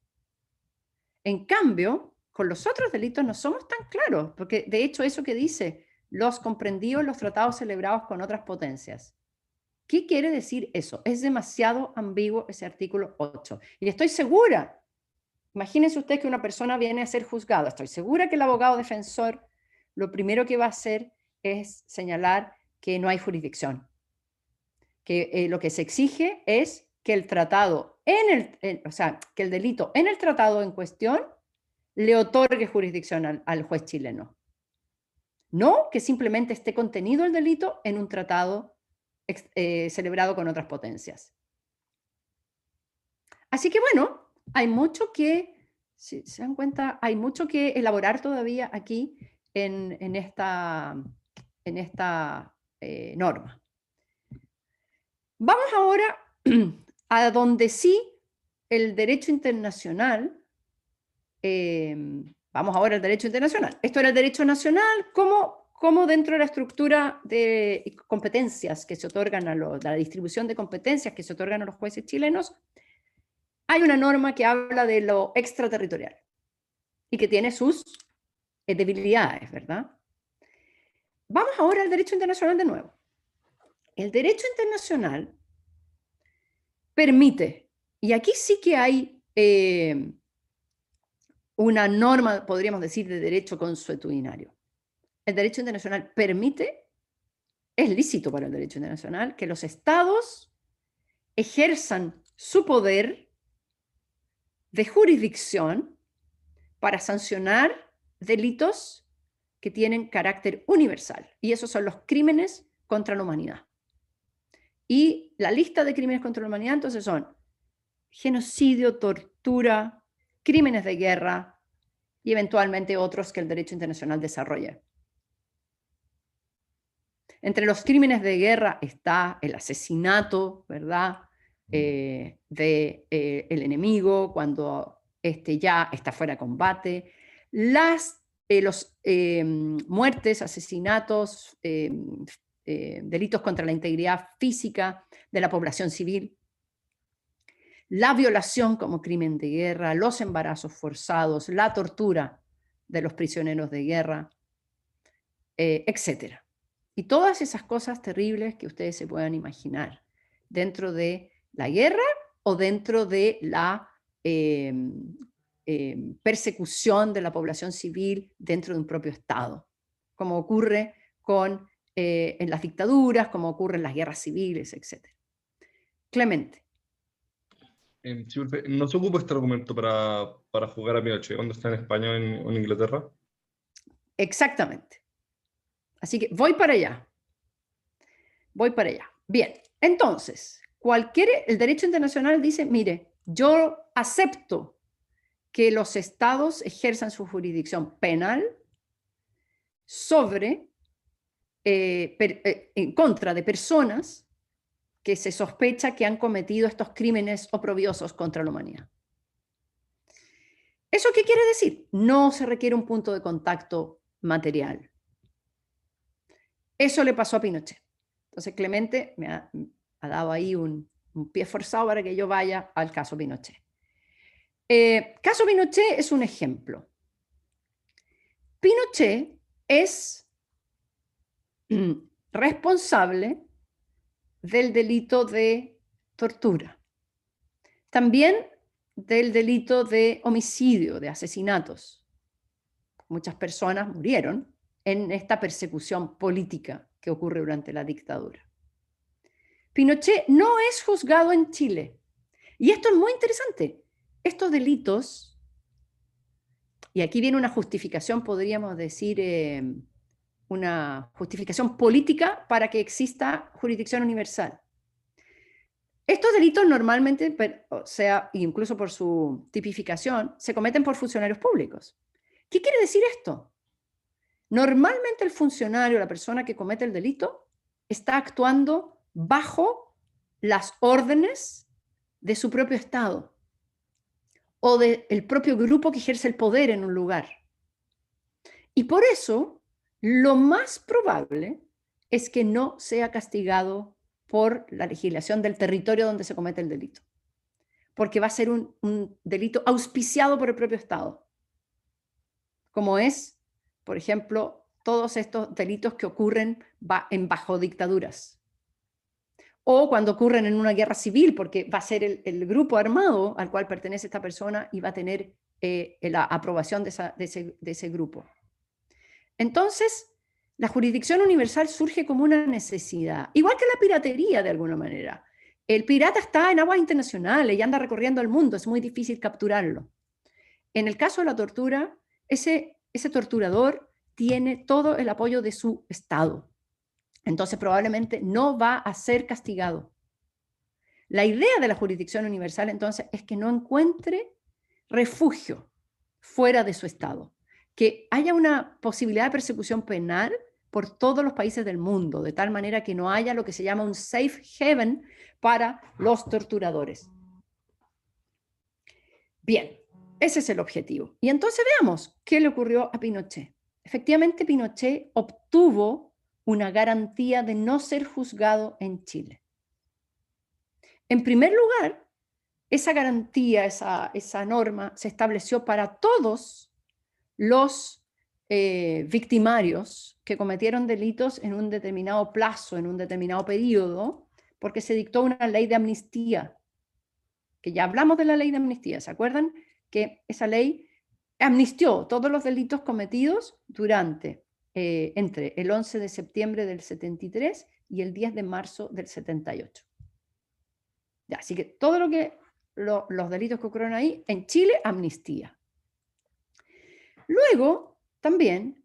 En cambio, con los otros delitos no somos tan claros, porque de hecho eso que dice, los comprendidos en los tratados celebrados con otras potencias. ¿Qué quiere decir eso? Es demasiado ambiguo ese artículo 8. Y estoy segura, imagínense usted que una persona viene a ser juzgada, estoy segura que el abogado defensor lo primero que va a hacer es señalar que no hay jurisdicción, que lo que se exige es que el tratado, o sea, que el delito en el tratado en cuestión le otorgue jurisdicción al juez chileno. No que simplemente esté contenido el delito en un tratado celebrado con otras potencias. Así que bueno, hay mucho que, si se dan cuenta, hay mucho que elaborar todavía aquí en esta norma. Vamos ahora a donde sí el derecho internacional, vamos ahora al derecho internacional. Esto era el derecho nacional, como dentro de la estructura de competencias que se otorgan a la distribución de competencias que se otorgan a los jueces chilenos, hay una norma que habla de lo extraterritorial y que tiene sus debilidades, ¿verdad? Vamos ahora al derecho internacional de nuevo. El derecho internacional permite, y aquí sí que hay una norma, podríamos decir, de derecho consuetudinario. El derecho internacional permite, es lícito para el derecho internacional, que los estados ejerzan su poder de jurisdicción para sancionar delitos que tienen carácter universal. Y esos son los crímenes contra la humanidad. Y la lista de crímenes contra la humanidad entonces son genocidio, tortura, crímenes de guerra y eventualmente otros que el derecho internacional desarrolla. Entre los crímenes de guerra está el asesinato, ¿verdad? El enemigo cuando ya está fuera de combate, los muertes, asesinatos, delitos contra la integridad física de la población civil, la violación como crimen de guerra, los embarazos forzados, la tortura de los prisioneros de guerra, etc. Y todas esas cosas terribles que ustedes se puedan imaginar dentro de la guerra o dentro de la persecución de la población civil dentro de un propio Estado, como ocurre en las dictaduras, como ocurre en las guerras civiles, etc. Clemente. Sí, no se ocupa este argumento para jugar a Pinochet cuando está en España o en Inglaterra. Exactamente. Así que voy para allá. Voy para allá. Bien, entonces, el derecho internacional dice, mire, yo acepto que los estados ejerzan su jurisdicción penal en contra de personas que se sospecha que han cometido estos crímenes oprobiosos contra la humanidad. ¿Eso qué quiere decir? No se requiere un punto de contacto material. Eso le pasó a Pinochet. Entonces Clemente me ha dado ahí un pie forzado para que yo vaya al caso Pinochet. Caso Pinochet es un ejemplo. Pinochet es responsable del delito de tortura. También del delito de homicidio, de asesinatos. Muchas personas murieron en esta persecución política que ocurre durante la dictadura. Pinochet no es juzgado en Chile. Y esto es muy interesante. Estos delitos, y aquí viene una justificación, podríamos decir, una justificación política para que exista jurisdicción universal. Estos delitos normalmente, o sea, incluso por su tipificación, se cometen por funcionarios públicos. ¿Qué quiere decir esto? Normalmente el funcionario, la persona que comete el delito, está actuando bajo las órdenes de su propio Estado o del propio grupo que ejerce el poder en un lugar. Y por eso, lo más probable es que no sea castigado por la legislación del territorio donde se comete el delito, porque va a ser un delito auspiciado por el propio Estado, como es, por ejemplo, todos estos delitos que ocurren bajo dictaduras, o cuando ocurren en una guerra civil, porque va a ser el grupo armado al cual pertenece esta persona y va a tener la aprobación de ese grupo. Entonces, la jurisdicción universal surge como una necesidad, igual que la piratería de alguna manera. El pirata está en aguas internacionales y anda recorriendo el mundo, es muy difícil capturarlo. En el caso de la tortura, ese torturador tiene todo el apoyo de su Estado. Entonces probablemente no va a ser castigado. La idea de la jurisdicción universal entonces es que no encuentre refugio fuera de su Estado, que haya una posibilidad de persecución penal por todos los países del mundo, de tal manera que no haya lo que se llama un safe haven para los torturadores. Bien, ese es el objetivo. Y entonces veamos qué le ocurrió a Pinochet. Efectivamente, Pinochet obtuvo una garantía de no ser juzgado en Chile. En primer lugar, esa garantía, esa norma, se estableció para todos los victimarios que cometieron delitos en un determinado plazo, en un determinado periodo, porque se dictó una ley de amnistía, que ya hablamos de la ley de amnistía, ¿se acuerdan? Que esa ley amnistió todos los delitos cometidos entre el 11 de septiembre del 73 y el 10 de marzo del 78. Ya, así que todo los delitos que ocurrieron ahí, en Chile, amnistía. Luego, también,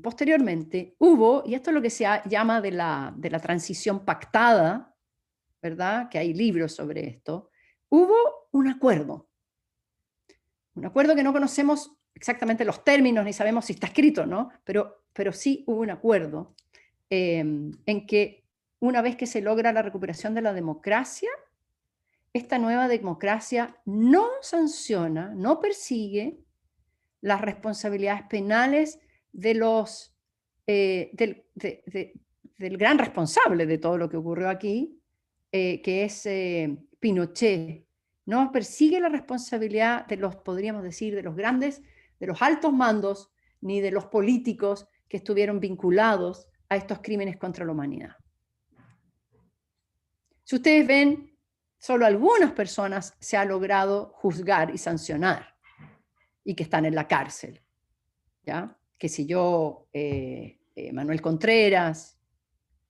posteriormente, hubo, y esto es lo que se llama de la transición pactada, ¿verdad? Que hay libros sobre esto, hubo un acuerdo que no conocemos exactamente los términos, ni sabemos si está escrito, ¿no? Pero sí hubo un acuerdo en que una vez que se logra la recuperación de la democracia, esta nueva democracia no sanciona, no persigue las responsabilidades penales de los, del gran responsable de todo lo que ocurrió aquí, que es Pinochet. No persigue la responsabilidad de los, podríamos decir, de los grandes, de los altos mandos, ni de los políticos que estuvieron vinculados a estos crímenes contra la humanidad. Si ustedes ven, solo algunas personas se ha logrado juzgar y sancionar y que están en la cárcel, ¿ya? Que si yo, Manuel Contreras,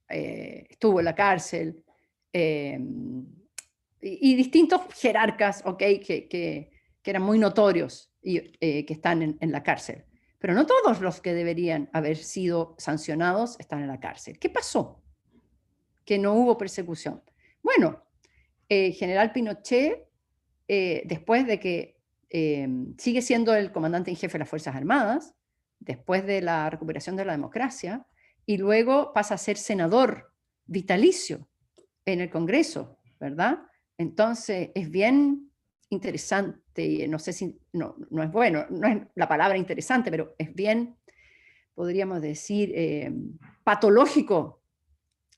estuvo en la cárcel, y distintos jerarcas, ¿okay? que eran muy notorios y que están en la cárcel. Pero no todos los que deberían haber sido sancionados están en la cárcel. ¿Qué pasó? Que no hubo persecución. Bueno, General Pinochet, después de que sigue siendo el comandante en jefe de las Fuerzas Armadas, después de la recuperación de la democracia, y luego pasa a ser senador vitalicio en el Congreso, ¿verdad? Entonces es bien interesante, y no sé si, no es bueno, no es la palabra interesante, pero es bien, podríamos decir, patológico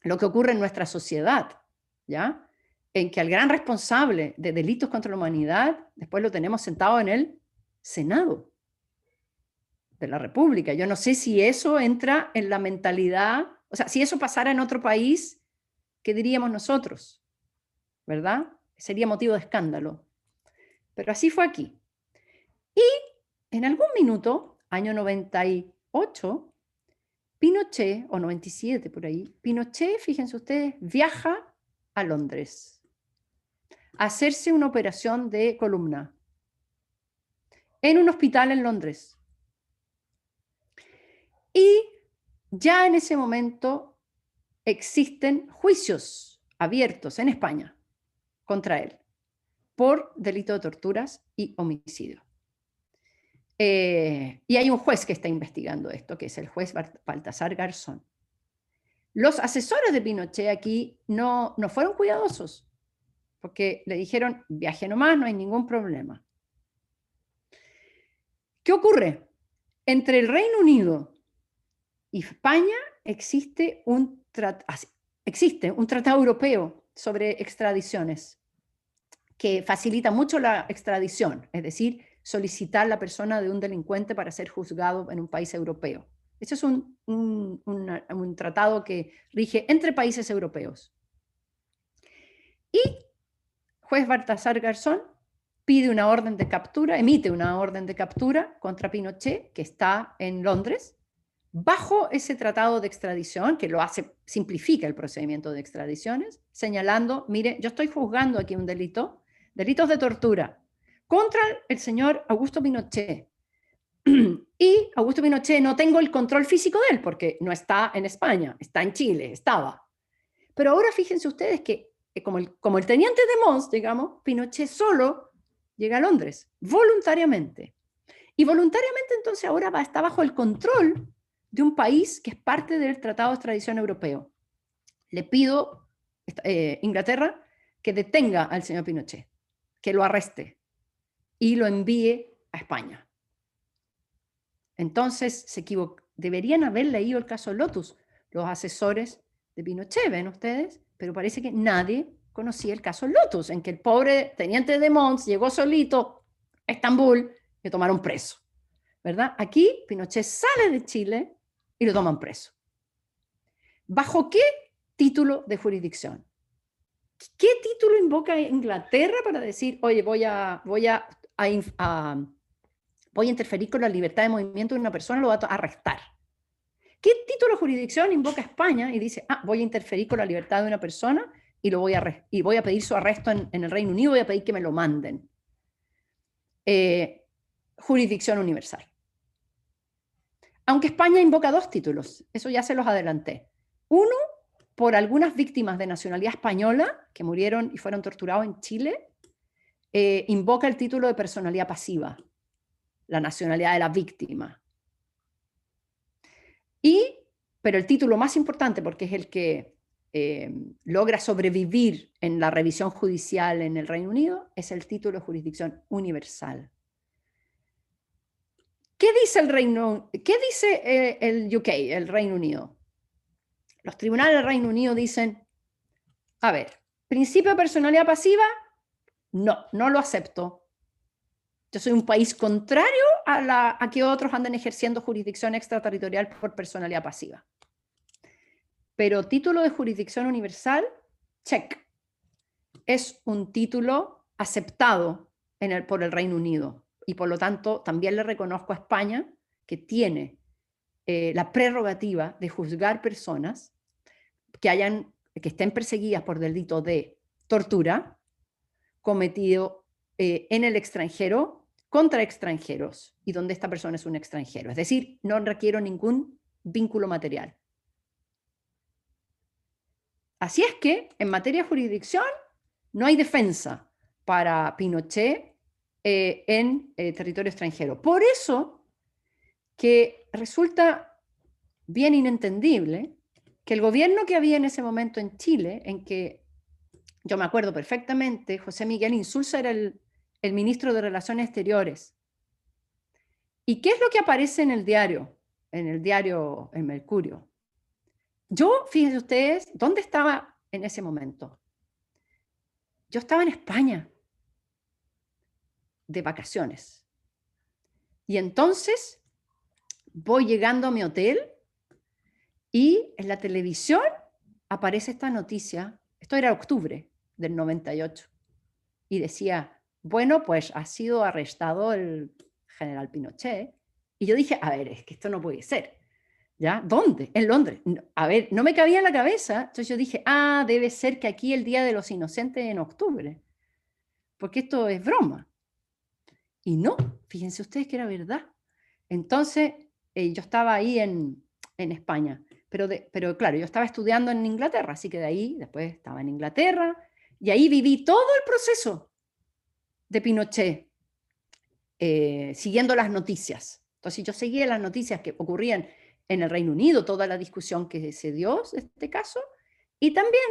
lo que ocurre en nuestra sociedad, ¿ya? En que al gran responsable de delitos contra la humanidad, después lo tenemos sentado en el Senado de la República. Yo no sé si eso entra en la mentalidad, o sea, si eso pasara en otro país, ¿qué diríamos nosotros? ¿Verdad? Sería motivo de escándalo. Pero así fue aquí. Y en algún minuto, año 98, Pinochet, o 97 por ahí, Pinochet, fíjense ustedes, viaja a Londres a hacerse una operación de columna en un hospital en Londres. Y ya en ese momento existen juicios abiertos en España contra él por delito de torturas y homicidio. Y hay un juez que está investigando esto, que es el juez Baltasar Garzón. Los asesores de Pinochet aquí no fueron cuidadosos, porque le dijeron, viaje nomás, no hay ningún problema. ¿Qué ocurre? Entre el Reino Unido y España existe un tratado europeo sobre extradiciones que facilita mucho la extradición, es decir, solicitar la persona de un delincuente para ser juzgado en un país europeo. Ese es un tratado que rige entre países europeos. Y juez Baltasar Garzón pide una orden de captura, emite una orden de captura contra Pinochet, que está en Londres, bajo ese tratado de extradición, que simplifica el procedimiento de extradiciones, señalando, mire, yo estoy juzgando aquí un delito, delitos de tortura, contra el señor Augusto Pinochet. Y Augusto Pinochet no tengo el control físico de él, porque no está en España, está en Chile, estaba. Pero ahora fíjense ustedes que, como el teniente de Mons, digamos, Pinochet solo llega a Londres, voluntariamente. Y voluntariamente entonces ahora está bajo el control de un país que es parte del Tratado de Extradición Europeo. Le pido, Inglaterra, que detenga al señor Pinochet, que lo arreste y lo envíe a España. Entonces, deberían haber leído el caso Lotus, los asesores de Pinochet, ¿ven ustedes? Pero parece que nadie conocía el caso Lotus, en que el pobre teniente de Mons llegó solito a Estambul y lo tomaron preso, ¿verdad? Aquí Pinochet sale de Chile y lo toman preso. ¿Bajo qué título de jurisdicción? ¿Qué título invoca Inglaterra para decir, oye, voy a interferir con la libertad de movimiento de una persona, lo voy a arrestar? ¿Qué título de jurisdicción invoca España y dice, voy a interferir con la libertad de una persona y voy a pedir su arresto en el Reino Unido, voy a pedir que me lo manden? Jurisdicción universal. Aunque España invoca dos títulos, eso ya se los adelanté. Uno, por algunas víctimas de nacionalidad española que murieron y fueron torturados en Chile, invoca el título de personalidad pasiva, la nacionalidad de la víctima. Y pero el título más importante, porque es el que logra sobrevivir en la revisión judicial en el Reino Unido, es el título de jurisdicción universal. ¿Qué dice el UK, el Reino Unido? Los tribunales del Reino Unido dicen, a ver, principio de personalidad pasiva, no lo acepto. Yo soy un país contrario a que otros anden ejerciendo jurisdicción extraterritorial por personalidad pasiva. Pero título de jurisdicción universal, check. Es un título aceptado por el Reino Unido. Y por lo tanto, también le reconozco a España que tiene la prerrogativa de juzgar personas que estén perseguidas por delito de tortura cometido en el extranjero contra extranjeros y donde esta persona es un extranjero. Es decir, no requiero ningún vínculo material. Así es que, en materia de jurisdicción, no hay defensa para Pinochet en territorio extranjero. Por eso que resulta bien inentendible que el gobierno que había en ese momento en Chile, en que yo me acuerdo perfectamente, José Miguel Insulza era el ministro de Relaciones Exteriores. ¿Y qué es lo que aparece en el diario? En el diario El Mercurio. Yo, fíjense ustedes, ¿dónde estaba en ese momento? Yo estaba en España, de vacaciones. Y entonces voy llegando a mi hotel y en la televisión aparece esta noticia. Esto era octubre del 98. Y decía, bueno, pues ha sido arrestado el general Pinochet. Y yo dije, a ver, es que esto no puede ser. ¿Ya? ¿Dónde? En Londres. A ver, no me cabía en la cabeza. Entonces yo dije, debe ser que aquí el Día de los Inocentes en octubre. Porque esto es broma. Y no, fíjense ustedes que era verdad. Entonces, yo estaba ahí en España. Pero claro, yo estaba estudiando en Inglaterra, así que de ahí, después estaba en Inglaterra, y ahí viví todo el proceso de Pinochet, siguiendo las noticias. Entonces yo seguía las noticias que ocurrían en el Reino Unido, toda la discusión que se dio en este caso, y también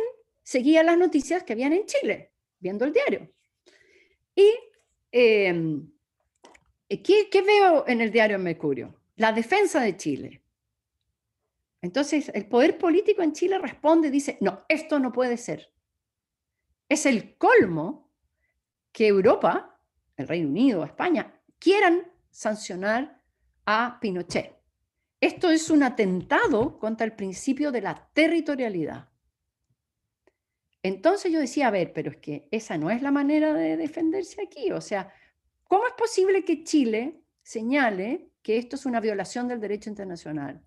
seguía las noticias que habían en Chile, viendo el diario. Y ¿qué veo en el diario Mercurio? La defensa de Chile. Entonces el poder político en Chile responde y dice, no, esto no puede ser. Es el colmo que Europa, el Reino Unido, España, quieran sancionar a Pinochet. Esto es un atentado contra el principio de la territorialidad. Entonces yo decía, a ver, pero es que esa no es la manera de defenderse aquí. O sea, ¿cómo es posible que Chile señale que esto es una violación del derecho internacional?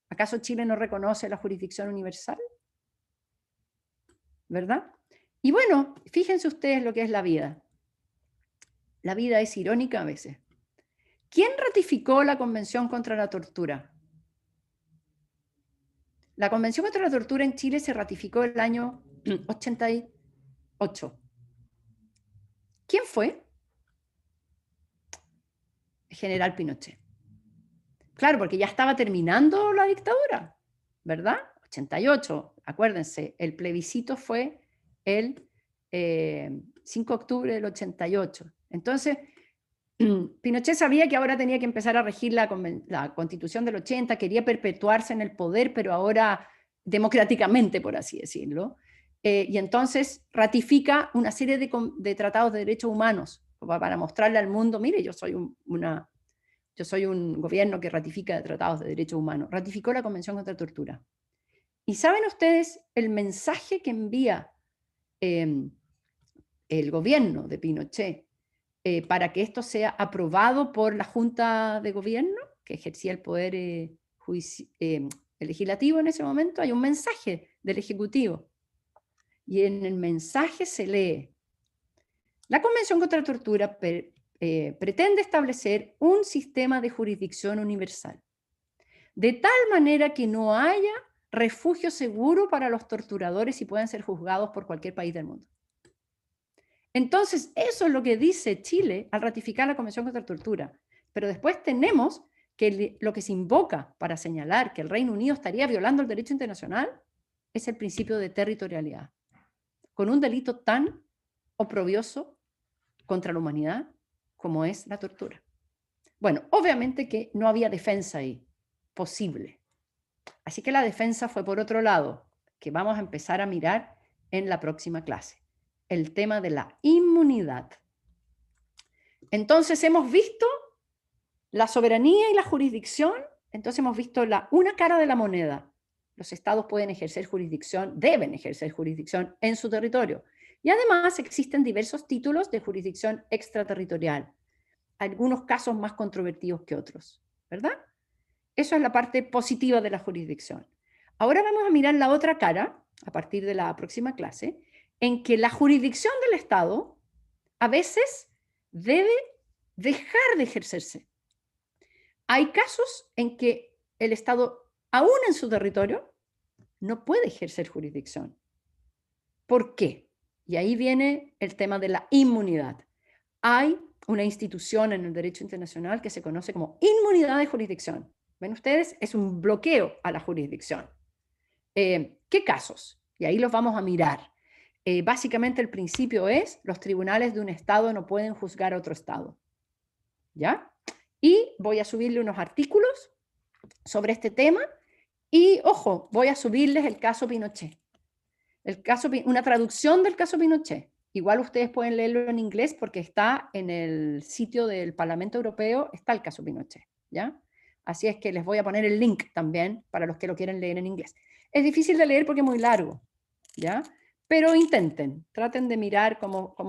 ¿Acaso Chile no reconoce la jurisdicción universal? ¿Verdad? Y bueno, fíjense ustedes lo que es la vida. La vida es irónica a veces. ¿Quién ratificó la Convención contra la Tortura? La Convención contra la Tortura en Chile se ratificó el año 88. ¿Quién fue? El general Pinochet. Claro, porque ya estaba terminando la dictadura, ¿verdad? 88, acuérdense, el plebiscito fue el 5 de octubre del 88. Entonces, Pinochet sabía que ahora tenía que empezar a regir la Constitución del 80, quería perpetuarse en el poder, pero ahora democráticamente, por así decirlo. Y entonces ratifica una serie de tratados de derechos humanos para mostrarle al mundo, mire, yo soy un gobierno que ratifica tratados de derechos humanos. Ratificó la Convención contra la Tortura. ¿Y saben ustedes el mensaje que envía el gobierno de Pinochet para que esto sea aprobado por la Junta de Gobierno, que ejercía el poder el legislativo en ese momento? Hay un mensaje del Ejecutivo. Y en el mensaje se lee: la Convención contra la Tortura pretende establecer un sistema de jurisdicción universal, de tal manera que no haya refugio seguro para los torturadores y puedan ser juzgados por cualquier país del mundo. Entonces, eso es lo que dice Chile al ratificar la Convención contra la Tortura. Pero después tenemos que lo que se invoca para señalar que el Reino Unido estaría violando el derecho internacional es el principio de territorialidad, con un delito tan oprobioso contra la humanidad como es la tortura. Bueno, obviamente que no había defensa ahí posible. Así que la defensa fue por otro lado, que vamos a empezar a mirar en la próxima clase, el tema de la inmunidad. Entonces hemos visto la soberanía y la jurisdicción, entonces hemos visto una cara de la moneda. Los estados pueden ejercer jurisdicción, deben ejercer jurisdicción en su territorio. Y además existen diversos títulos de jurisdicción extraterritorial, algunos casos más controvertidos que otros, ¿verdad? Eso es la parte positiva de la jurisdicción. Ahora vamos a mirar la otra cara, a partir de la próxima clase, en que la jurisdicción del Estado a veces debe dejar de ejercerse. Hay casos en que el Estado, aún en su territorio, no puede ejercer jurisdicción. ¿Por qué? Y ahí viene el tema de la inmunidad. Hay una institución en el derecho internacional que se conoce como inmunidad de jurisdicción. ¿Ven ustedes? Es un bloqueo a la jurisdicción. ¿Qué casos? Y ahí los vamos a mirar. Básicamente el principio es, los tribunales de un Estado no pueden juzgar a otro Estado. ¿Ya? Y voy a subirle unos artículos sobre este tema y, ojo, voy a subirles el caso Pinochet. Una traducción del caso Pinochet. Igual ustedes pueden leerlo en inglés porque está en el sitio del Parlamento Europeo, está el caso Pinochet, ¿ya? Así es que les voy a poner el link también para los que lo quieren leer en inglés. Es difícil de leer porque es muy largo, ¿ya? Pero intenten, traten de mirar cómo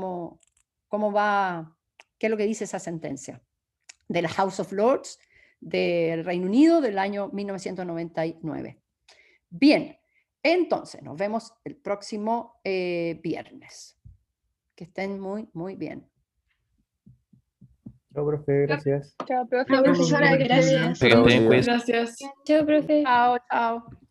va, qué es lo que dice esa sentencia de la House of Lords del Reino Unido del año 1999. Bien, entonces nos vemos el próximo viernes. Que estén muy, muy bien. Chao, profe, gracias. Chao, profe. Chao, Profesora, profe. gracias. Que tengan cuidado. Gracias. Chao, profe. Chao, chao.